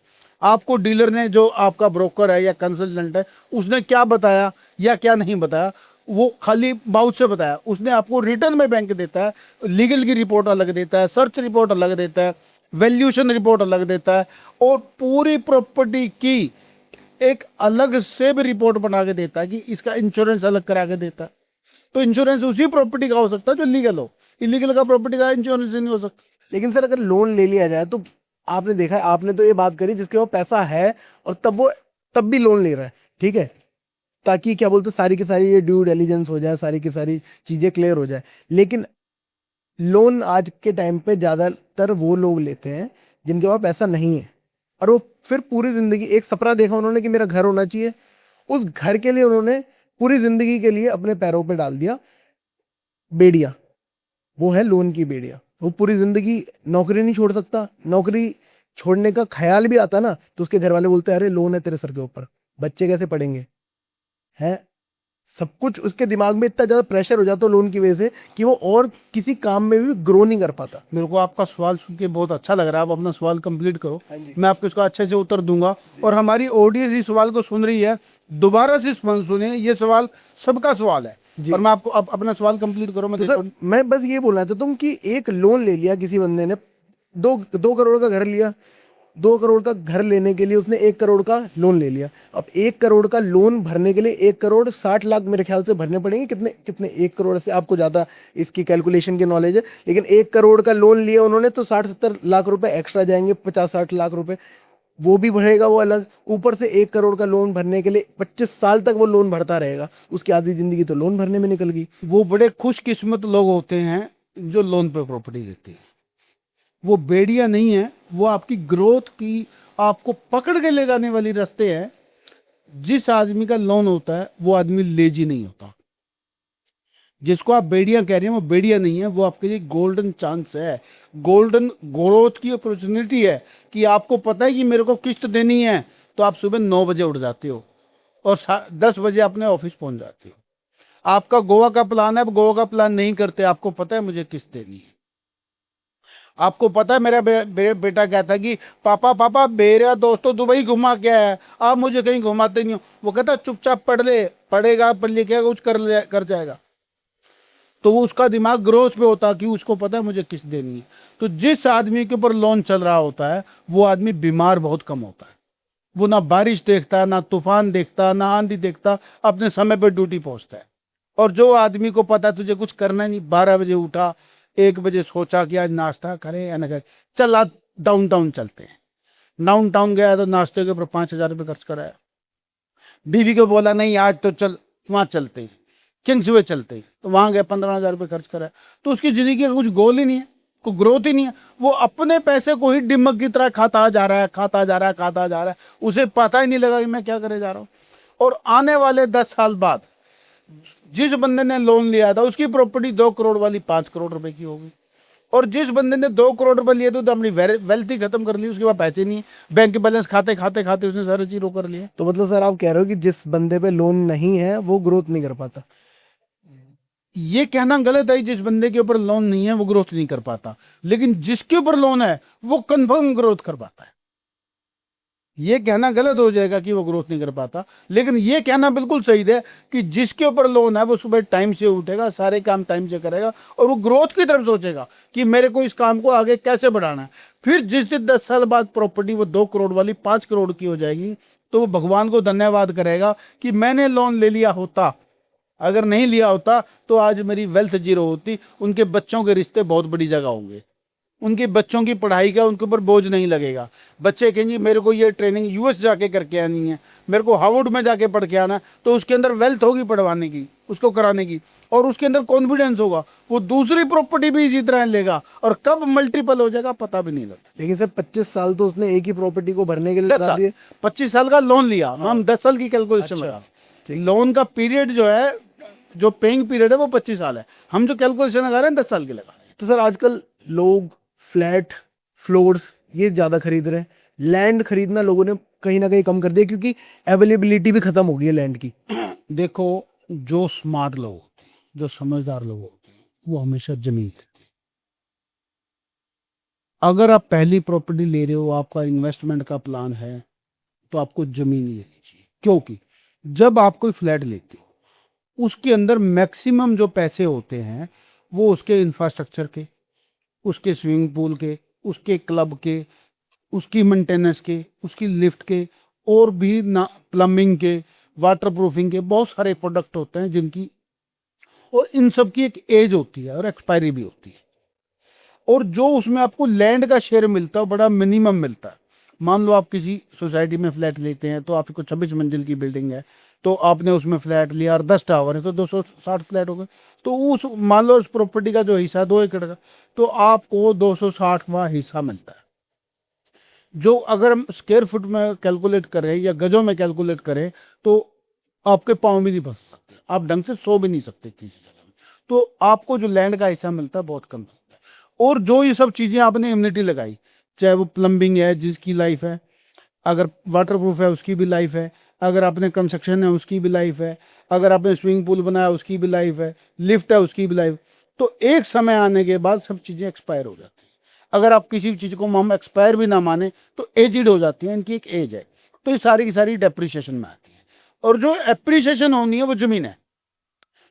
आपको डीलर ने, जो आपका ब्रोकर है या कंसल्टेंट है, उसने क्या बताया या क्या नहीं बताया वो खाली माउथ से बताया, उसने आपको रिटर्न में बैंक देता है। लीगल की रिपोर्ट अलग देता है, सर्च रिपोर्ट अलग देता है, वैल्यूएशन रिपोर्ट अलग देता है, और पूरी प्रॉपर्टी की एक अलग से भी रिपोर्ट बना के देता है कि इसका इंश्योरेंस अलग करा के देता है। तो इंश्योरेंस उसी प्रॉपर्टी का हो सकता है जो लीगल हो, इलीगल का प्रॉपर्टी का इंश्योरेंस नहीं हो सकता। लेकिन सर अगर लोन ले लिया जाए तो आपने देखा है, आपने तो ये बात करी जिसके पास पैसा है और तब भी लोन ले रहा है, ठीक है, ताकि क्या बोलते सारी की सारी ये ड्यू डिलिजेंस हो जाए, सारी की सारी चीजें क्लियर हो जाए। लेकिन लोन आज के टाइम पे ज्यादातर वो लोग लेते हैं जिनके पास पैसा नहीं है, और वो फिर पूरी जिंदगी, एक सपना देखा उन्होंने कि मेरा घर होना चाहिए, उस घर के लिए उन्होंने पूरी जिंदगी के लिए अपने पैरों पे डाल दिया बेड़िया। वो है लोन की बेड़िया। वो पूरी जिंदगी नौकरी नहीं छोड़ सकता, नौकरी छोड़ने का ख्याल भी आता ना तो उसके घर वाले बोलते हैं अरे लोन है तेरे सर के ऊपर, बच्चे कैसे पढ़ेंगे, है सब कुछ उसके दिमाग में इतना ज्यादा प्रेशर हो जाता है लोन की वजह से कि वो और किसी काम में भी ग्रो नहीं कर पाता। मेरे को आपका सवाल सुन के बहुत अच्छा लग रहा है। आप अपना सवाल कंप्लीट करो, मैं आपको इसका अच्छे से उत्तर दूंगा। और हमारी ऑडियंस इस सवाल को सुन रही है, दोबारा से सुनिए, ये सवाल सबका सवाल है। और मैं आपको अपना सवाल कंप्लीट करो। तो सर मैं बस ये बोलना चाहता हूँ कि एक लोन ले लिया किसी बंदे ने, 2 करोड़ का घर लिया, 2 करोड़ का घर लेने के लिए उसने 1 करोड़ का लोन ले लिया। अब 1 करोड़ का लोन भरने के लिए 1 करोड़ 60 लाख मेरे ख्याल से भरने पड़ेंगे। कितने 1 करोड़ से आपको ज्यादा इसकी कैलकुलेशन की नॉलेज है, लेकिन 1 करोड़ का लोन लिया उन्होंने तो 60-70 लाख रुपए एक्स्ट्रा जाएंगे, 50-60 लाख रुपए वो भी भरेगा वो अलग। ऊपर से 1 करोड़ का लोन भरने के लिए 25 साल तक वो लोन भरता रहेगा, उसकी आधी जिंदगी तो लोन भरने में निकल गई। वो बड़े खुशकिस्मत लोग होते हैं जो लोन पे प्रॉपर्टी लेते हैं। वो बेड़िया नहीं है, वो आपकी ग्रोथ की, आपको पकड़ के ले जाने वाली रास्ते हैं। जिस आदमी का लोन होता है वो आदमी लेजी नहीं होता। जिसको आप बेड़िया कह रहे हैं वो बेड़िया नहीं है, वो आपके लिए गोल्डन चांस है, गोल्डन ग्रोथ की अपॉर्चुनिटी है कि आपको पता है कि मेरे को किस्त देनी है, तो आप सुबह 9 बजे उठ जाते हो और 10 बजे अपने ऑफिस पहुंच जाते हो। आपका गोवा का प्लान है, आप गोवा का प्लान नहीं करते, आपको पता है मुझे किस्त देनी है। आपको पता है मेरा बेटा कहता कि पापा मेरा दोस्त तो दुबई घुमा के आया है, आप मुझे कहीं घुमाते नहीं हो। वो कहता चुपचाप पढ़ ले, पढ़ेगा पढ़ लिखेगा कुछ कर जाएगा। तो वो उसका दिमाग ग्रोथ पे होता कि उसको पता है मुझे किस्त देनी है। तो जिस आदमी के ऊपर लोन चल रहा होता है वो आदमी बीमार बहुत कम होता है। वो ना बारिश देखता, ना तूफान देखता, ना आंधी देखता, अपने समय पर ड्यूटी पहुंचता है। और जो आदमी को पता है तुझे कुछ करना नहीं, 12 बजे उठा, 1 बजे सोचा कि आज नाश्ता करें या ना करें, चल आज डाउनटाउन चलते हैं। डाउनटाउन गया तो नाश्ते के ऊपर 5,000 रुपये खर्च कराया। बीवी को बोला नहीं आज तो चल वहाँ चलते हैं, किंग्सवे चलते हैं, तो वहाँ गए 15,000 रुपये खर्च कराया। तो उसकी जिंदगी का कुछ गोल ही नहीं है, कोई ग्रोथ ही नहीं है। वो अपने पैसे को ही डिमक की तरह खाता जा रहा है, खाता जा रहा है, खाता जा रहा है। उसे पता ही नहीं लगा कि मैं क्या करे जा रहा हूँ। और आने वाले 10 साल बाद जिस बंदे ने लोन लिया था उसकी प्रॉपर्टी 2 करोड़ वाली 5 करोड़ रुपए की होगी। और जिस बंदे ने 2 करोड़ रुपए लिए तो अपनी वेल्थ ही खत्म कर ली, उसके बाद पैसे नहीं है, बैंक बैलेंस खाते खाते खाते उसने सारे जीरो कर लिए। तो मतलब सर आप कह रहे हो कि जिस बंदे पे लोन नहीं है वो ग्रोथ नहीं कर पाता? ये कहना गलत है, जिस बंदे के ऊपर लोन नहीं है वो ग्रोथ नहीं कर पाता, लेकिन जिसके ऊपर लोन है वो कंफर्म ग्रोथ कर पाता है। ये कहना गलत हो जाएगा कि वो ग्रोथ नहीं कर पाता, लेकिन ये कहना बिल्कुल सही है कि जिसके ऊपर लोन है वो सुबह टाइम से उठेगा, सारे काम टाइम से करेगा और वो ग्रोथ की तरफ सोचेगा कि मेरे को इस काम को आगे कैसे बढ़ाना है। फिर जिस दिन 10 साल बाद प्रॉपर्टी वो 2 करोड़ वाली 5 करोड़ की हो जाएगी तो वो भगवान को धन्यवाद करेगा कि मैंने लोन ले लिया होता, अगर नहीं लिया होता तो आज मेरी वेल्थ जीरो होती, उनके बच्चों के रिश्ते बहुत बड़ी जगह होंगे, उनके बच्चों की पढ़ाई का उनके ऊपर बोझ नहीं लगेगा। बच्चे कहेंगे मेरे को ये ट्रेनिंग यूएस जाके करके आनी है, मेरे को हार्वर्ड में जाके पढ़ के आना, तो उसके अंदर वेल्थ होगी पढ़वाने की, उसको कराने की, और उसके अंदर कॉन्फिडेंस होगा, वो दूसरी प्रॉपर्टी भी इसी तरह लेगा और कब मल्टीपल हो जाएगा पता भी नहीं लगता। लेकिन सर 25 साल तो उसने एक ही प्रॉपर्टी को भरने के लिए लगा दिए। 25 साल का लोन लिया, हम 10 साल की कैलकुलेशन लगा। लोन का पीरियड जो है, जो पेइंग पीरियड है वो 25 साल है, हम जो कैलकुलेशन लगा रहे हैं 10 साल की लगा रहे हैं। तो सर आजकल लोग फ्लैट फ्लोर्स ये ज्यादा खरीद रहे हैं, लैंड खरीदना लोगों ने कहीं ना कहीं कम कर दिया क्योंकि अवेलेबिलिटी भी खत्म हो गई है लैंड की। देखो, जो स्मार्ट लोग होते हैं, जो समझदार लोग होते हैं, वो हमेशा जमीन लेते हैं। अगर आप पहली प्रॉपर्टी ले रहे हो, आपका इन्वेस्टमेंट का प्लान है, तो आपको जमीन ही लेनी चाहिए। क्योंकि जब आप कोई फ्लैट लेते हो उसके अंदर मैक्सिमम जो पैसे होते हैं वो उसके इंफ्रास्ट्रक्चर के, उसके स्विमिंग पूल के, उसके क्लब के, उसकी मेंटेनेंस के, उसकी लिफ्ट के, और भी ना प्लम्बिंग के, वाटर प्रूफिंग के, बहुत सारे प्रोडक्ट होते हैं जिनकी, और इन सब की एक एज होती है और एक्सपायरी भी होती है। और जो उसमें आपको लैंड का शेयर मिलता है बड़ा मिनिमम मिलता है। मान लो आप किसी सोसाइटी में फ्लैट लेते हैं तो आपको 26 मंजिल की बिल्डिंग है, तो आपने उसमें फ्लैट लिया और 10 टावर है तो 260 फ्लैट हो गए। तो उस मान लो उस प्रॉपर्टी का जो हिस्सा 2 एकड़ का, तो आपको 260वां हिस्सा मिलता है। जो अगर हम स्क्वायर फुट में कैलकुलेट करें या गजों में कैलकुलेट करें तो आपके पाँव भी नहीं बस सकते, आप ढंग से सो भी नहीं सकते किसी जगह में। तो आपको जो लैंड का हिस्सा मिलता है बहुत कम मिलता है। और जो ये सब चीज़ें आपने इम्यूनिटी लगाई, चाहे वो प्लम्बिंग है जिसकी लाइफ है, अगर वाटर प्रूफ है उसकी भी लाइफ है, अगर आपने कंस्ट्रक्शन है उसकी भी लाइफ है, अगर आपने स्विमिंग पूल बनाया उसकी भी लाइफ है, लिफ्ट है उसकी भी लाइफ, तो एक समय आने के बाद सब चीज़ें एक्सपायर हो जाती हैं। अगर आप किसी चीज़ को हम एक्सपायर भी ना माने तो एजिड हो जाती है, इनकी एक एज है, तो ये सारी की सारी डेप्रिसिएशन में आती है। और जो एप्रिसिएशन होनी है वो ज़मीन है,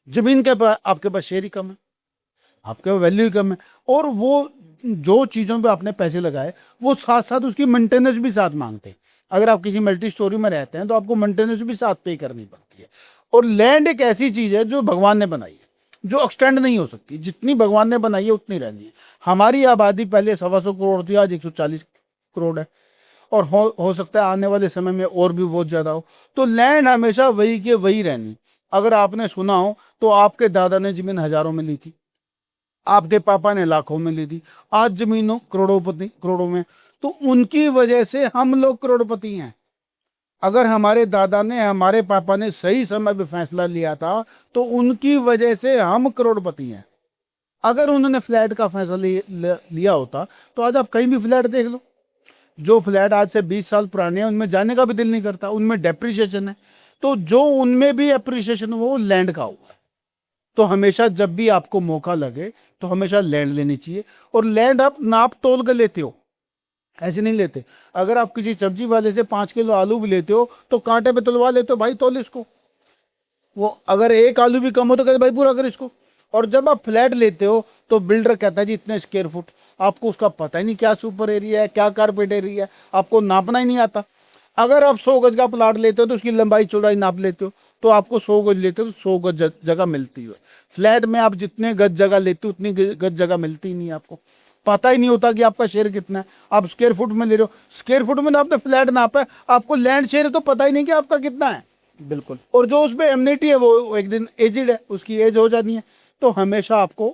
ज़मीन के आपके पास शेयर ही कम है, आपके पास वैल्यू ही कम है, और वो जो चीज़ों पे आपने पैसे लगाए वो साथ साथ उसकी मेंटेनेंस भी साथ मांगते हैं। अगर आप किसी मल्टी स्टोरी में रहते हैं तो आपको मेंटेनेंस भी साथ पे करनी पड़ती है। और लैंड एक ऐसी चीज़ है जो भगवान ने बनाई है, जो एक्सटेंड नहीं हो सकती, जितनी भगवान ने बनाई है उतनी रहनी है। हमारी आबादी पहले 125 करोड़ थी, आज 140 करोड़ है, और हो सकता है आने वाले समय में और भी बहुत ज़्यादा हो। तो लैंड हमेशा वही के वही रहनी। अगर आपने सुना हो तो आपके दादा ने जमीन हजारों में ली थी, आपके पापा ने लाखों में ली थी, आज जमीनों करोड़ों में, तो उनकी वजह से हम लोग करोड़पति हैं। अगर हमारे दादा ने, हमारे पापा ने सही समय पे फैसला लिया था तो उनकी वजह से हम करोड़पति हैं। अगर उन्होंने फ्लैट का फैसला लिया होता तो आज आप कहीं भी फ्लैट देख लो, जो फ्लैट आज से 20 साल पुराने हैं उनमें जाने का भी दिल नहीं करता, उनमें डेप्रिसिएशन है। तो जो उनमें भी एप्रिसिएशन वो लैंड का हुआ है। तो हमेशा जब भी आपको मौका लगे तो हमेशा लैंड लेनी चाहिए। और लैंड आप नाप तोल कर लेते हो, ऐसे नहीं लेते। अगर आप किसी सब्जी वाले से 5 किलो आलू भी लेते हो तो कांटे पे तुलवा लेते हो, भाई तोल इसको। वो अगर एक आलू भी कम हो तो कहते भाई पूरा कर इसको। और जब आप फ्लैट लेते हो तो बिल्डर कहता है जी इतने स्क्वायर फुट, आपको उसका पता ही नहीं क्या सुपर एरिया है क्या कारपेट एरिया है, आपको नापना ही नहीं आता। अगर आप 100 गज का प्लाट लेते हो तो उसकी लंबाई चौड़ाई नाप लेते हो, तो आपको 100 गज लेते हो तो 100 गज जगह मिलती है। फ्लैट में आप जितने गज जगह लेते हो उतनी गज जगह मिलती ही नहीं है, आपको पता ही नहीं होता कि आपका शेयर कितना है। आप स्क्वायर फुट में ले रहे हो, स्क्वायर फुट में तो आपने फ्लैट नापा है, आपको लैंड शेयर है तो पता ही नहीं कि आपका कितना है। बिल्कुल। और जो उसमें एम्यूनिटी है वो एक दिन एजिड है, उसकी एज हो जानी है। तो हमेशा आपको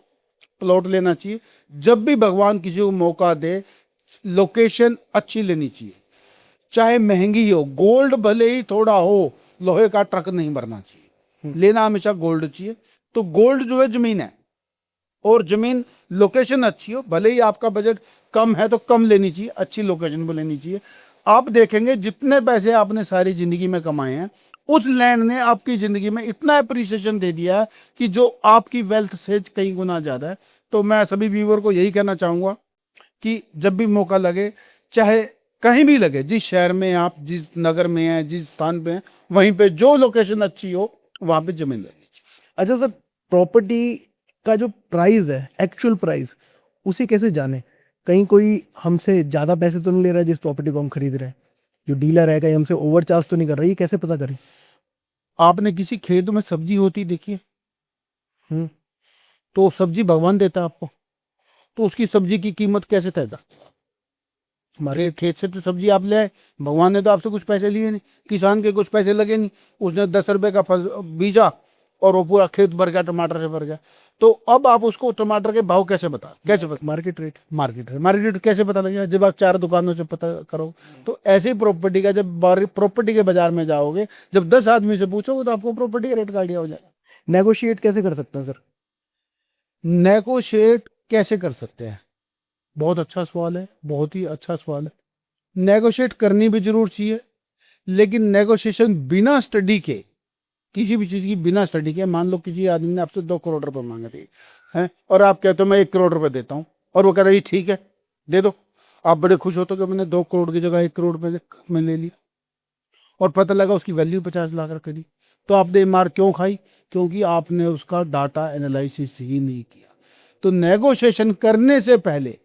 प्लॉट लेना चाहिए। जब भी भगवान किसी को मौका दे, लोकेशन अच्छी लेनी चाहिए, चाहे महंगी हो। गोल्ड भले ही थोड़ा हो, लोहे का ट्रक नहीं भरना चाहिए। लेना हमेशा गोल्ड चाहिए। तो गोल्ड जो है जमीन है, और जमीन लोकेशन अच्छी हो, भले ही आपका बजट कम है तो कम लेनी चाहिए, अच्छी लोकेशन पर लेनी चाहिए। आप देखेंगे जितने पैसे आपने सारी जिंदगी में कमाए हैं, उस लैंड ने आपकी जिंदगी में इतना अप्रिसिएशन दे दिया है कि जो आपकी वेल्थ से कई गुना ज्यादा है। तो मैं सभी व्यूअर को यही कहना चाहूंगा कि जब भी मौका लगे, चाहे कहीं भी लगे, जिस शहर में आप, जिस नगर में हैं, जिस स्थान पे हैं, वहीं पे जो लोकेशन अच्छी हो वहां पे जमीन लेनी चाहिए। अच्छा सर, प्रॉपर्टी का जो प्राइस है, एक्चुअल प्राइस, उसे कैसे जाने? कहीं कोई हमसे ज्यादा पैसे तो नहीं ले रहा है जिस प्रॉपर्टी को हम खरीद रहे हैं? जो डीलर है कहीं हमसे ओवर चार्ज तो नहीं कर रहा है? ये कैसे पता करें? आपने किसी खेत में सब्जी होती देखी है? हम्म। तो सब्जी भगवान देता है आपको, तो उसकी सब्जी की कीमत कैसे तय करता? खेत से तो सब्जी आप ले आए, भगवान ने तो आपसे कुछ पैसे लिए नहीं, किसान के कुछ पैसे लगे नहीं, उसने 10 रुपए का बीजा और वो पूरा खेत भर गया, टमाटर से भर गया। तो अब आप उसको टमाटर के भाव कैसे पता? Market rate. मार्केट रेट कैसे पता लगेगा? जब आप 4 दुकानों से पता करो। तो ऐसे ही प्रॉपर्टी का, जब प्रॉपर्टी के बाजार में जाओगे, जब 10 आदमी से पूछोगे तो आपको प्रॉपर्टी का रेट का आइडिया हो जाएगा। नेगोशिएट कैसे कर सकते हैं सर? नेगोशिएट कैसे कर सकते हैं? बहुत अच्छा सवाल है, बहुत ही अच्छा सवाल है। नेगोशिएट करनी भी जरूर चाहिए, लेकिन नेगोशिएशन बिना स्टडी के, किसी भी चीज की बिना स्टडी के, मान लो किसी आदमी ने आपसे 2 करोड़ रुपए मांगे थे हैं, और आप कहते हो मैं 1 करोड़ रुपए देता हूं, और वो कहता है ठीक है दे दो। आप बड़े खुश होते हो कि मैंने 2 करोड़ की जगह 1 करोड़ रुपए में ले लिया, और पता लगा उसकी वैल्यू 50 लाख रख दी। तो आपने मार क्यों खाई? क्योंकि आपने उसका डाटा एनालिसिस ही नहीं किया। तो नेगोशिएशन करने से पहले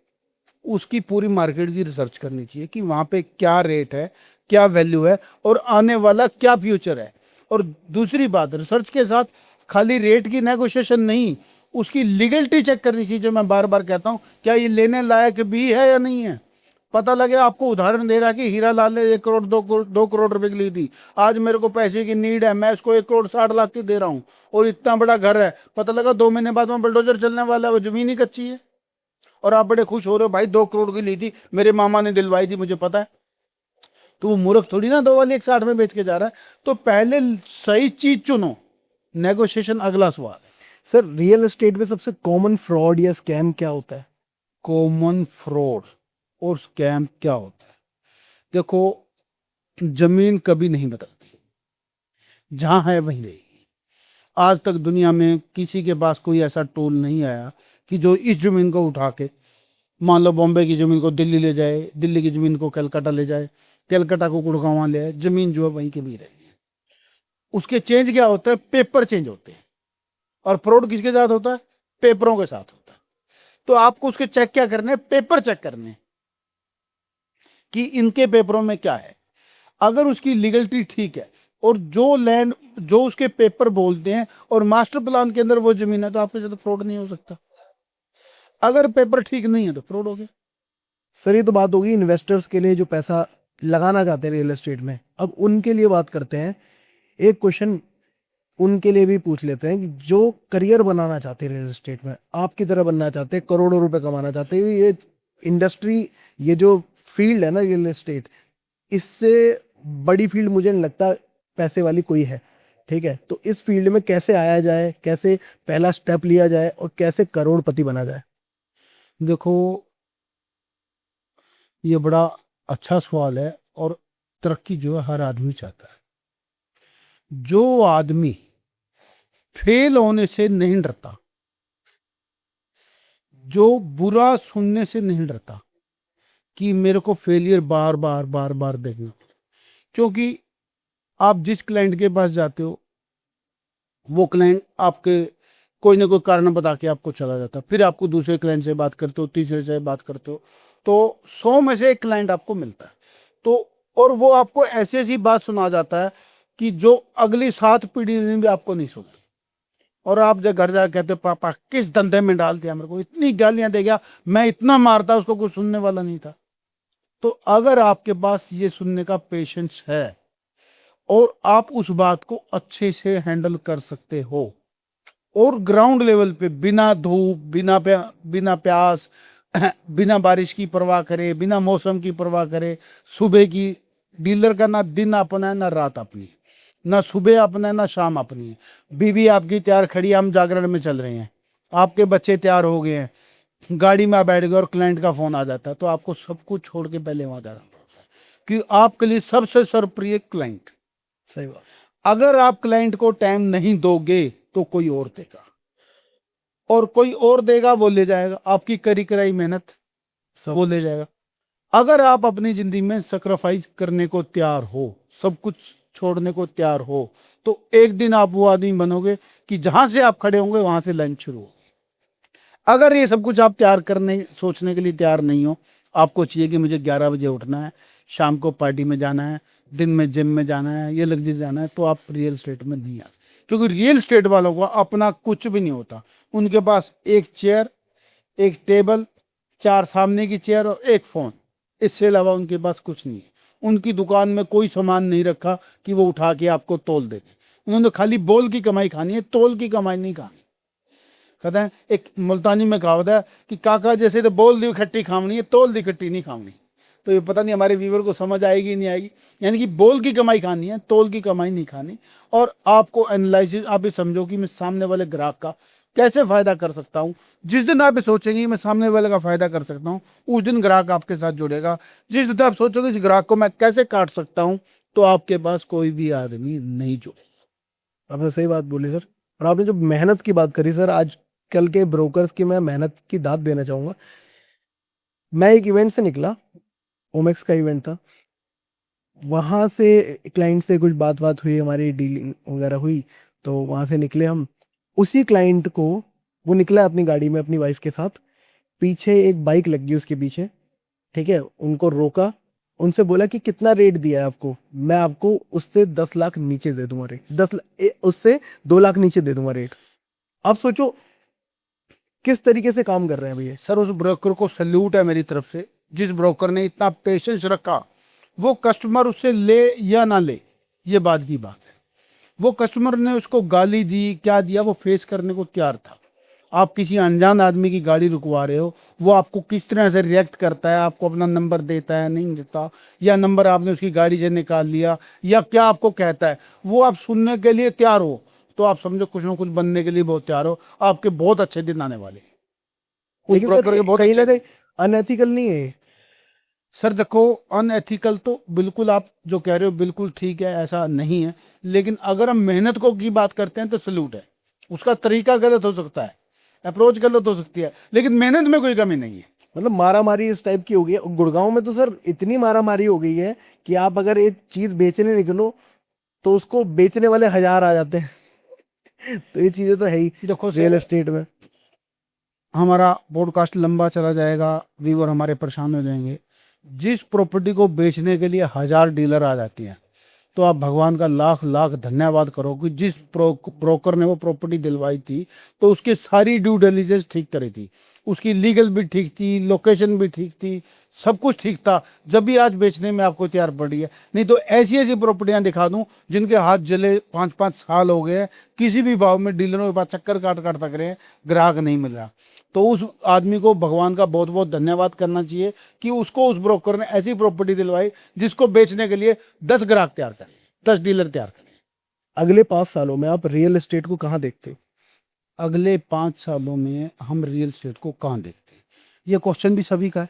उसकी पूरी मार्केट की रिसर्च करनी चाहिए कि वहां पे क्या रेट है, क्या वैल्यू है, और आने वाला क्या फ्यूचर है। और दूसरी बात, रिसर्च के साथ खाली रेट की नेगोशिएशन नहीं, उसकी लीगलिटी चेक करनी चाहिए। जो मैं बार बार कहता हूं, क्या ये लेने लायक भी है या नहीं है। पता लगे, आपको उदाहरण दे रहा है कि हीरा लाल ने 1 करोड़ 2 करोड़ रुपए की ली थी, आज मेरे को पैसे की नीड है, मैं इसको 1 करोड़ 60 लाख की दे रहा हूं, और इतना बड़ा घर है, पता लगा 2 महीने बाद में बुलडोजर चलने वाला है, वो जमीन ही कच्ची है, और आप बड़े खुश हो रहे हो भाई 2 करोड़ की ली थी, मेरे मामा ने दिलवाई थी, मुझे पता है। तो वो मूर्ख थोड़ी ना 2 वाली 160 में बेच के जा रहा है। तो पहले सही चीज चुनो, नेगोशिएशन अगला सवाल है। सर, रियल एस्टेट में सबसे कॉमन फ्रॉड या स्कैम क्या होता है? कॉमन फ्रॉड और स्कैम क्या होता है? देखो, जमीन कभी नहीं बदलती, जहां है वहीं रहेगी। आज तक दुनिया में किसी के पास कोई ऐसा टूल नहीं आया कि जो इस जमीन को उठा के, मान लो बॉम्बे की जमीन को दिल्ली ले जाए, दिल्ली की जमीन को कलकत्ता ले जाए, कलकत्ता को गुड़गांव ले आए, जमीन जो है वहीं की वहीं रहेगी। उसके चेंज क्या होता है? पेपर चेंज होते हैं। और फ्रॉड किसके साथ होता है? पेपरों के साथ होता है। तो आपको उसके चेक क्या करने? पेपर चेक करने कि इनके पेपरों में क्या है। अगर उसकी लीगलिटी ठीक है, और जो लैंड, जो उसके पेपर बोलते हैं, और मास्टर प्लान के अंदर वो जमीन है, तो आपके साथ फ्रॉड नहीं हो सकता। अगर पेपर ठीक नहीं है तो फ्रॉड हो गया। सर, ये तो बात होगी इन्वेस्टर्स के लिए जो पैसा लगाना चाहते हैं रियल एस्टेट में। अब उनके लिए बात करते हैं। एक क्वेश्चन उनके लिए भी पूछ लेते हैं कि जो करियर बनाना चाहते हैं रियल एस्टेट में, आपकी तरह बनना चाहते हैं, करोड़ों रुपए कमाना चाहते हैं, ये इंडस्ट्री, ये जो फील्ड है ना रियल एस्टेट, इससे बड़ी फील्ड मुझे नहीं लगता पैसे वाली कोई है। ठीक है, तो इस फील्ड में कैसे आया जाए, कैसे पहला स्टेप लिया जाए, और कैसे करोड़पति बना जाए? देखो, ये बड़ा अच्छा सवाल है, और तरक्की जो है हर आदमी चाहता है। जो आदमी फेल होने से नहीं डरता, जो बुरा सुनने से नहीं डरता कि मेरे को फेलियर बार बार बार बार देखना, क्योंकि आप जिस क्लाइंट के पास जाते हो, वो क्लाइंट आपके कोई ना कोई कारण बता के आपको चला जाता, फिर आपको दूसरे क्लाइंट से बात करते हो, तीसरे से बात करते हो, तो 100 में से 1 क्लाइंट आपको मिलता है। तो और वो आपको ऐसी ऐसी बात सुना जाता है कि जो अगली 7 पीढ़ी भी आपको नहीं सुनती। और आप जब घर जाकर कहते हो पापा किस धंधे में डाल दिया मेरे को, इतनी गालियां दे गया, मैं इतना मारता उसको, कोई सुनने वाला नहीं था। तो अगर आपके पास ये सुनने का पेशेंस है और आप उस बात को अच्छे से हैंडल कर सकते हो और ग्राउंड लेवल पे बिना धूप, बिना प्यास, बिना बारिश की परवाह करे, बिना मौसम की परवाह करे, सुबह की, डीलर का ना दिन अपना है ना रात अपनी है, ना सुबह अपना है ना शाम अपनी है। बीवी आपकी तैयार खड़ी है, हम जागरण में चल रहे हैं, आपके बच्चे तैयार हो गए हैं, गाड़ी में आप बैठ गए और क्लाइंट का फोन आ जाता है, तो आपको सब कुछ छोड़ के पहले वहां जाना पड़ता है कि आपके लिए सबसे सर्वप्रिय क्लाइंट। सही बात। अगर आप क्लाइंट को टाइम नहीं दोगे तो कोई और देगा, और कोई और देगा वो ले जाएगा आपकी करी कराई मेहनत, सब वो ले जाएगा। अगर आप अपनी जिंदगी में सेक्रीफाइस करने को तैयार हो, सब कुछ छोड़ने को तैयार हो, तो एक दिन आप वो आदमी बनोगे कि जहां से आप खड़े होंगे वहां से लंच शुरू हो। अगर ये सब कुछ आप तैयार करने, सोचने के लिए तैयार नहीं हो, आपको चाहिए कि मुझे 11 बजे उठना है, शाम को पार्टी में जाना है, दिन में जिम में जाना है, ये लग्जरी जाना है, तो आप रियल स्टेट में नहीं आ सकते। क्योंकि रियल स्टेट वालों का अपना कुछ भी नहीं होता। उनके पास एक चेयर, एक टेबल, 4 सामने की चेयर और एक फोन, इससे अलावा उनके पास कुछ नहीं है। उनकी दुकान में कोई सामान नहीं रखा कि वो उठा के आपको तोल देंगे। उन्होंने खाली बोल की कमाई खानी है, तोल की कमाई नहीं खानी। कहते हैं, एक मुल्तानी में कहावत है कि काका जैसे तो बोल दी खट्टी खावनी है, तोल दी खट्टी नहीं खावनी। तो ये पता नहीं हमारे व्यूवर को समझ आएगी नहीं आएगी। यानी कि बोल की कमाई खानी है, तोल की कमाई नहीं खानी। और आपको एनालिसिस, आप ये समझो कि मैं सामने वाले ग्राहक का कैसे फायदा कर सकता हूँ। जिस दिन आप ये सोचेंगे मैं सामने वाले का फायदा कर सकता हूँ, उस दिन ग्राहक आपके साथ जुड़ेगा। जिस दिन आप सोचोगे इस ग्राहक को मैं कैसे काट सकता हूँ, तो आपके पास कोई भी आदमी नहीं जुड़ेगा। आपने सही बात बोली सर। और आपने जो मेहनत की बात करी सर, आज कल के ब्रोकर्स की मैं मेहनत की दाद देना चाहूंगा। मैं एक इवेंट से निकला, ओमेक्स का इवेंट था, वहां से क्लाइंट से कुछ बात हुई, हमारी डीलिंग वगैरह हुई, तो वहां से निकले हम। उसी क्लाइंट को, वो निकला अपनी गाड़ी में अपनी वाइफ के साथ, पीछे एक बाइक लग गई उसके पीछे, ठीक है, उनको रोका, उनसे बोला कि कितना रेट दिया है आपको, मैं आपको उससे 10 लाख नीचे दे दूंगा रेट, उससे 2 लाख नीचे दे दूंगा रेट। आप सोचो किस तरीके से काम कर रहे हैं भैया। सर उस ब्रोकर को सल्यूट है मेरी तरफ से, जिस ब्रोकर ने इतना पेशेंस रखा। वो कस्टमर उससे ले या ना ले, ये बात की बात है। वो कस्टमर ने उसको गाली दी, क्या दिया, वो फेस करने को तैयार था। आप किसी अनजान आदमी की गाड़ी रुकवा रहे हो, वो आपको किस तरह से रिएक्ट करता है, आपको अपना नंबर देता है नहीं देता, या नंबर आपने उसकी गाड़ी से निकाल लिया, या क्या आपको कहता है, वो आप सुनने के लिए तैयार हो, तो आप समझो कुछ ना कुछ बनने के लिए बहुत तैयार हो। आपके बहुत अच्छे दिन आने वाले हैं। उस लेकिन सर ब्रोकर के बहुत कहीं ना अच्छे। कहीं अनएथिकल नहीं है ये? सर देखो, अनएथिकल तो बिल्कुल आप जो कह रहे हो बिल्कुल ठीक है, ऐसा नहीं है। लेकिन अगर हम मेहनत को की बात करते हैं तो सलूट है। उसका तरीका गलत हो सकता है, अप्रोच गलत हो सकती है, लेकिन मेहनत में कोई कमी नहीं है। मतलब मारा मारी इस टाइप की हो गई है गुड़गांव में, तो सर इतनी मारा मारी हो गई है कि आप अगर एक चीज बेचने निकलो तो उसको बेचने वाले 1000 आ जाते हैं। तो ये चीजें तो है ही देखो रियल सर, एस्टेट में। हमारा पॉडकास्ट लंबा चला जाएगा, व्यूअर हमारे परेशान हो जाएंगे। जिस प्रॉपर्टी को बेचने के लिए 1000 डीलर आ जाती हैं, तो आप भगवान का लाख लाख धन्यवाद करो कि जिस ब्रोकर ने वो प्रॉपर्टी दिलवाई थी, तो उसकी सारी ड्यू डिलीजेंस ठीक करी थी, उसकी लीगल भी ठीक थी, लोकेशन भी ठीक थी, सब कुछ ठीक था, जब भी आज बेचने में आपको तैयार पड़ी है। नहीं तो ऐसी ऐसी प्रॉपर्टियां दिखा दूं जिनके हाथ जले 5-5 साल हो गए हैं, किसी भी भाव में डीलरों के पास चक्कर काट काट तक रहे हैं, ग्राहक नहीं मिल रहा। तो उस आदमी को भगवान का बहुत बहुत धन्यवाद करना चाहिए कि उसको उस ब्रोकर ने ऐसी प्रॉपर्टी दिलवाई जिसको बेचने के लिए 10 ग्राहक तैयार करें, 10 डीलर तैयार करें। अगले 5 सालों में आप रियल एस्टेट को कहाँ देखते हो? अगले 5 सालों में हम रियल एस्टेट को कहाँ देखते हैं, ये क्वेश्चन भी सभी का है।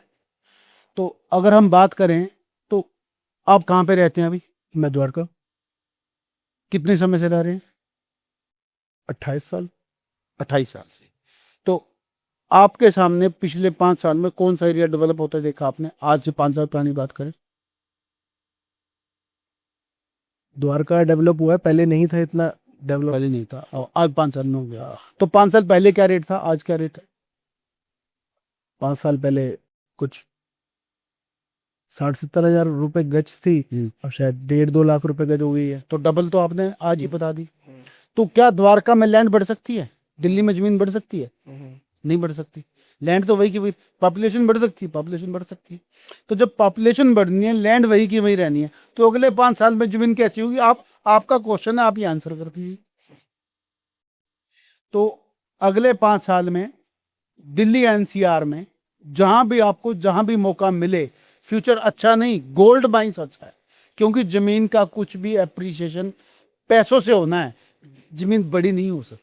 तो अगर हम बात करें तो आप कहाँ पे रहते हैं अभी? मैं द्वारका। कितने समय से रह रहे हैं? 28 साल। 28 साल से। तो आपके सामने पिछले 5 साल में कौन सा एरिया डेवलप होता है देखा आपने, आज से 5 साल पुरानी बात करें? द्वारका डेवलप हुआ है, पहले नहीं था इतना डेवलप। पहले नहीं था और आज 5 साल में हो गया। तो 5 साल पहले क्या रेट था, आज क्या रेट है? 5 साल पहले कुछ 60-70 हज़ार रुपए गज थी और शायद 1.5-2 लाख रुपए गज हो गई है। तो डबल तो आपने आज ही बता दी। तो क्या द्वारका में लैंड बढ़ सकती है? दिल्ली में जमीन बढ़ सकती है? नहीं बढ़ सकती। लैंड तो वही की वही, पॉपुलेशन बढ़ सकती है, पॉपुलेशन बढ़ सकती है। तो जब पॉपुलेशन बढ़नी है, लैंड वही की वही रहनी है, तो अगले 5 साल में जमीन कैसी होगी? आपका क्वेश्चन है, आप ये आंसर कर दीजिए। तो अगले 5 साल में दिल्ली एनसीआर में जहां भी मौका मिले, फ्यूचर अच्छा नहीं, गोल्ड माइंस अच्छा है, क्योंकि जमीन का कुछ भी एप्रिसिएशन पैसों से होना है, जमीन बड़ी नहीं हो सकती।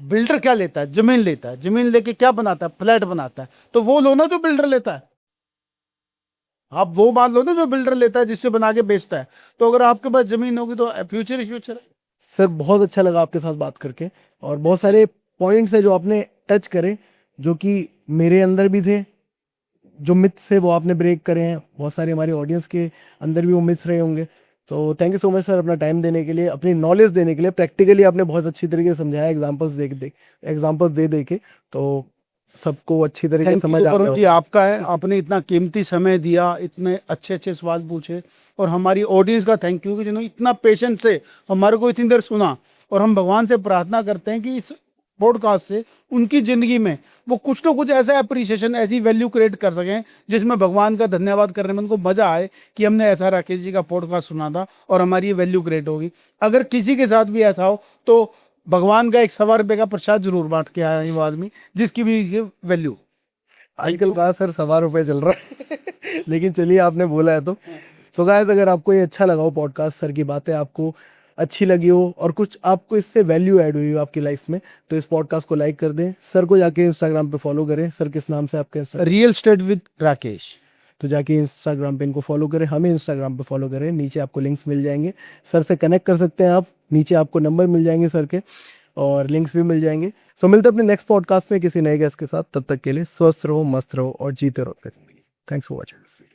बिल्डर क्या लेता है? जमीन लेता है, जमीन लेके क्या बनाता है? फ्लैट बनाता है। तो वो लो ना जो बिल्डर लेता है, आप वो मान लो ना जो बिल्डर लेता है, जिससे बना के बेचता है। तो अगर आपके पास जमीन होगी तो फ्यूचर ही फ्यूचर है। सर बहुत अच्छा लगा आपके साथ बात करके, और बहुत सारे पॉइंट्स है जो आपने टच करे, जो कि मेरे अंदर भी थे, जो मिथ्स है वो आपने ब्रेक करे हैं, बहुत सारे हमारे ऑडियंस के अंदर भी वो मिथ्स रहे होंगे। तो thank you so much sir, अपना टाइम देने के लिए, अपनी नॉलेज देने के लिए। प्रैक्टिकली आपने बहुत अच्छी तरीके से समझाया, एग्जांपल्स दे के, तो सबको अच्छी तरीके से समझ आ करो गया जी, आपका है, आपने इतना कीमती समय दिया, इतने अच्छे अच्छे सवाल पूछे, और हमारी ऑडियंस का थैंक यू कि जिन्होंने इतना पेशेंस से हमारे को इतनी देर सुना। और हम भगवान से प्रार्थना करते हैं कि इस पॉडकास्ट से उनकी ज़िंदगी में वो कुछ ना कुछ ऐसा एप्रिसिएशन, ऐसी वैल्यू क्रिएट कर सकें जिसमें भगवान का धन्यवाद करने में उनको मज़ा आए कि हमने ऐसा राकेश जी का पॉडकास्ट सुना था और हमारी ये वैल्यू क्रिएट होगी। अगर किसी के साथ भी ऐसा हो तो भगवान का 100 रुपये का प्रसाद जरूर बांट के आया ये वो आदमी, जिसकी भी ये वैल्यू। आजकल कहा सर 1.25 रुपये चल रहा है लेकिन चलिए, आपने बोला है तो गाइस, अगर आपको ये अच्छा लगा हो पॉडकास्ट, सर की बातें आपको अच्छी लगी हो और कुछ आपको इससे वैल्यू ऐड हुई हो आपकी लाइफ में, तो इस पॉडकास्ट को लाइक कर दें। सर को जाके इंस्टाग्राम पे फॉलो करें। सर किस नाम से आपका Instagram? Real estate with Rakesh. तो जाके इंस्टाग्राम पे इनको फॉलो करें, हमें इंस्टाग्राम पे फॉलो करें, नीचे आपको लिंक्स मिल जाएंगे, सर से कनेक्ट कर सकते हैं आप, नीचे आपको नंबर मिल जाएंगे सर के, और लिंक्स भी मिल जाएंगे। सो मिलते हैं अपने नेक्स्ट पॉडकास्ट में किसी नए गेस्ट के साथ। तब तक के लिए स्वस्थ रहो, मस्त रहो और जीते रहो। Thanks for watching this video.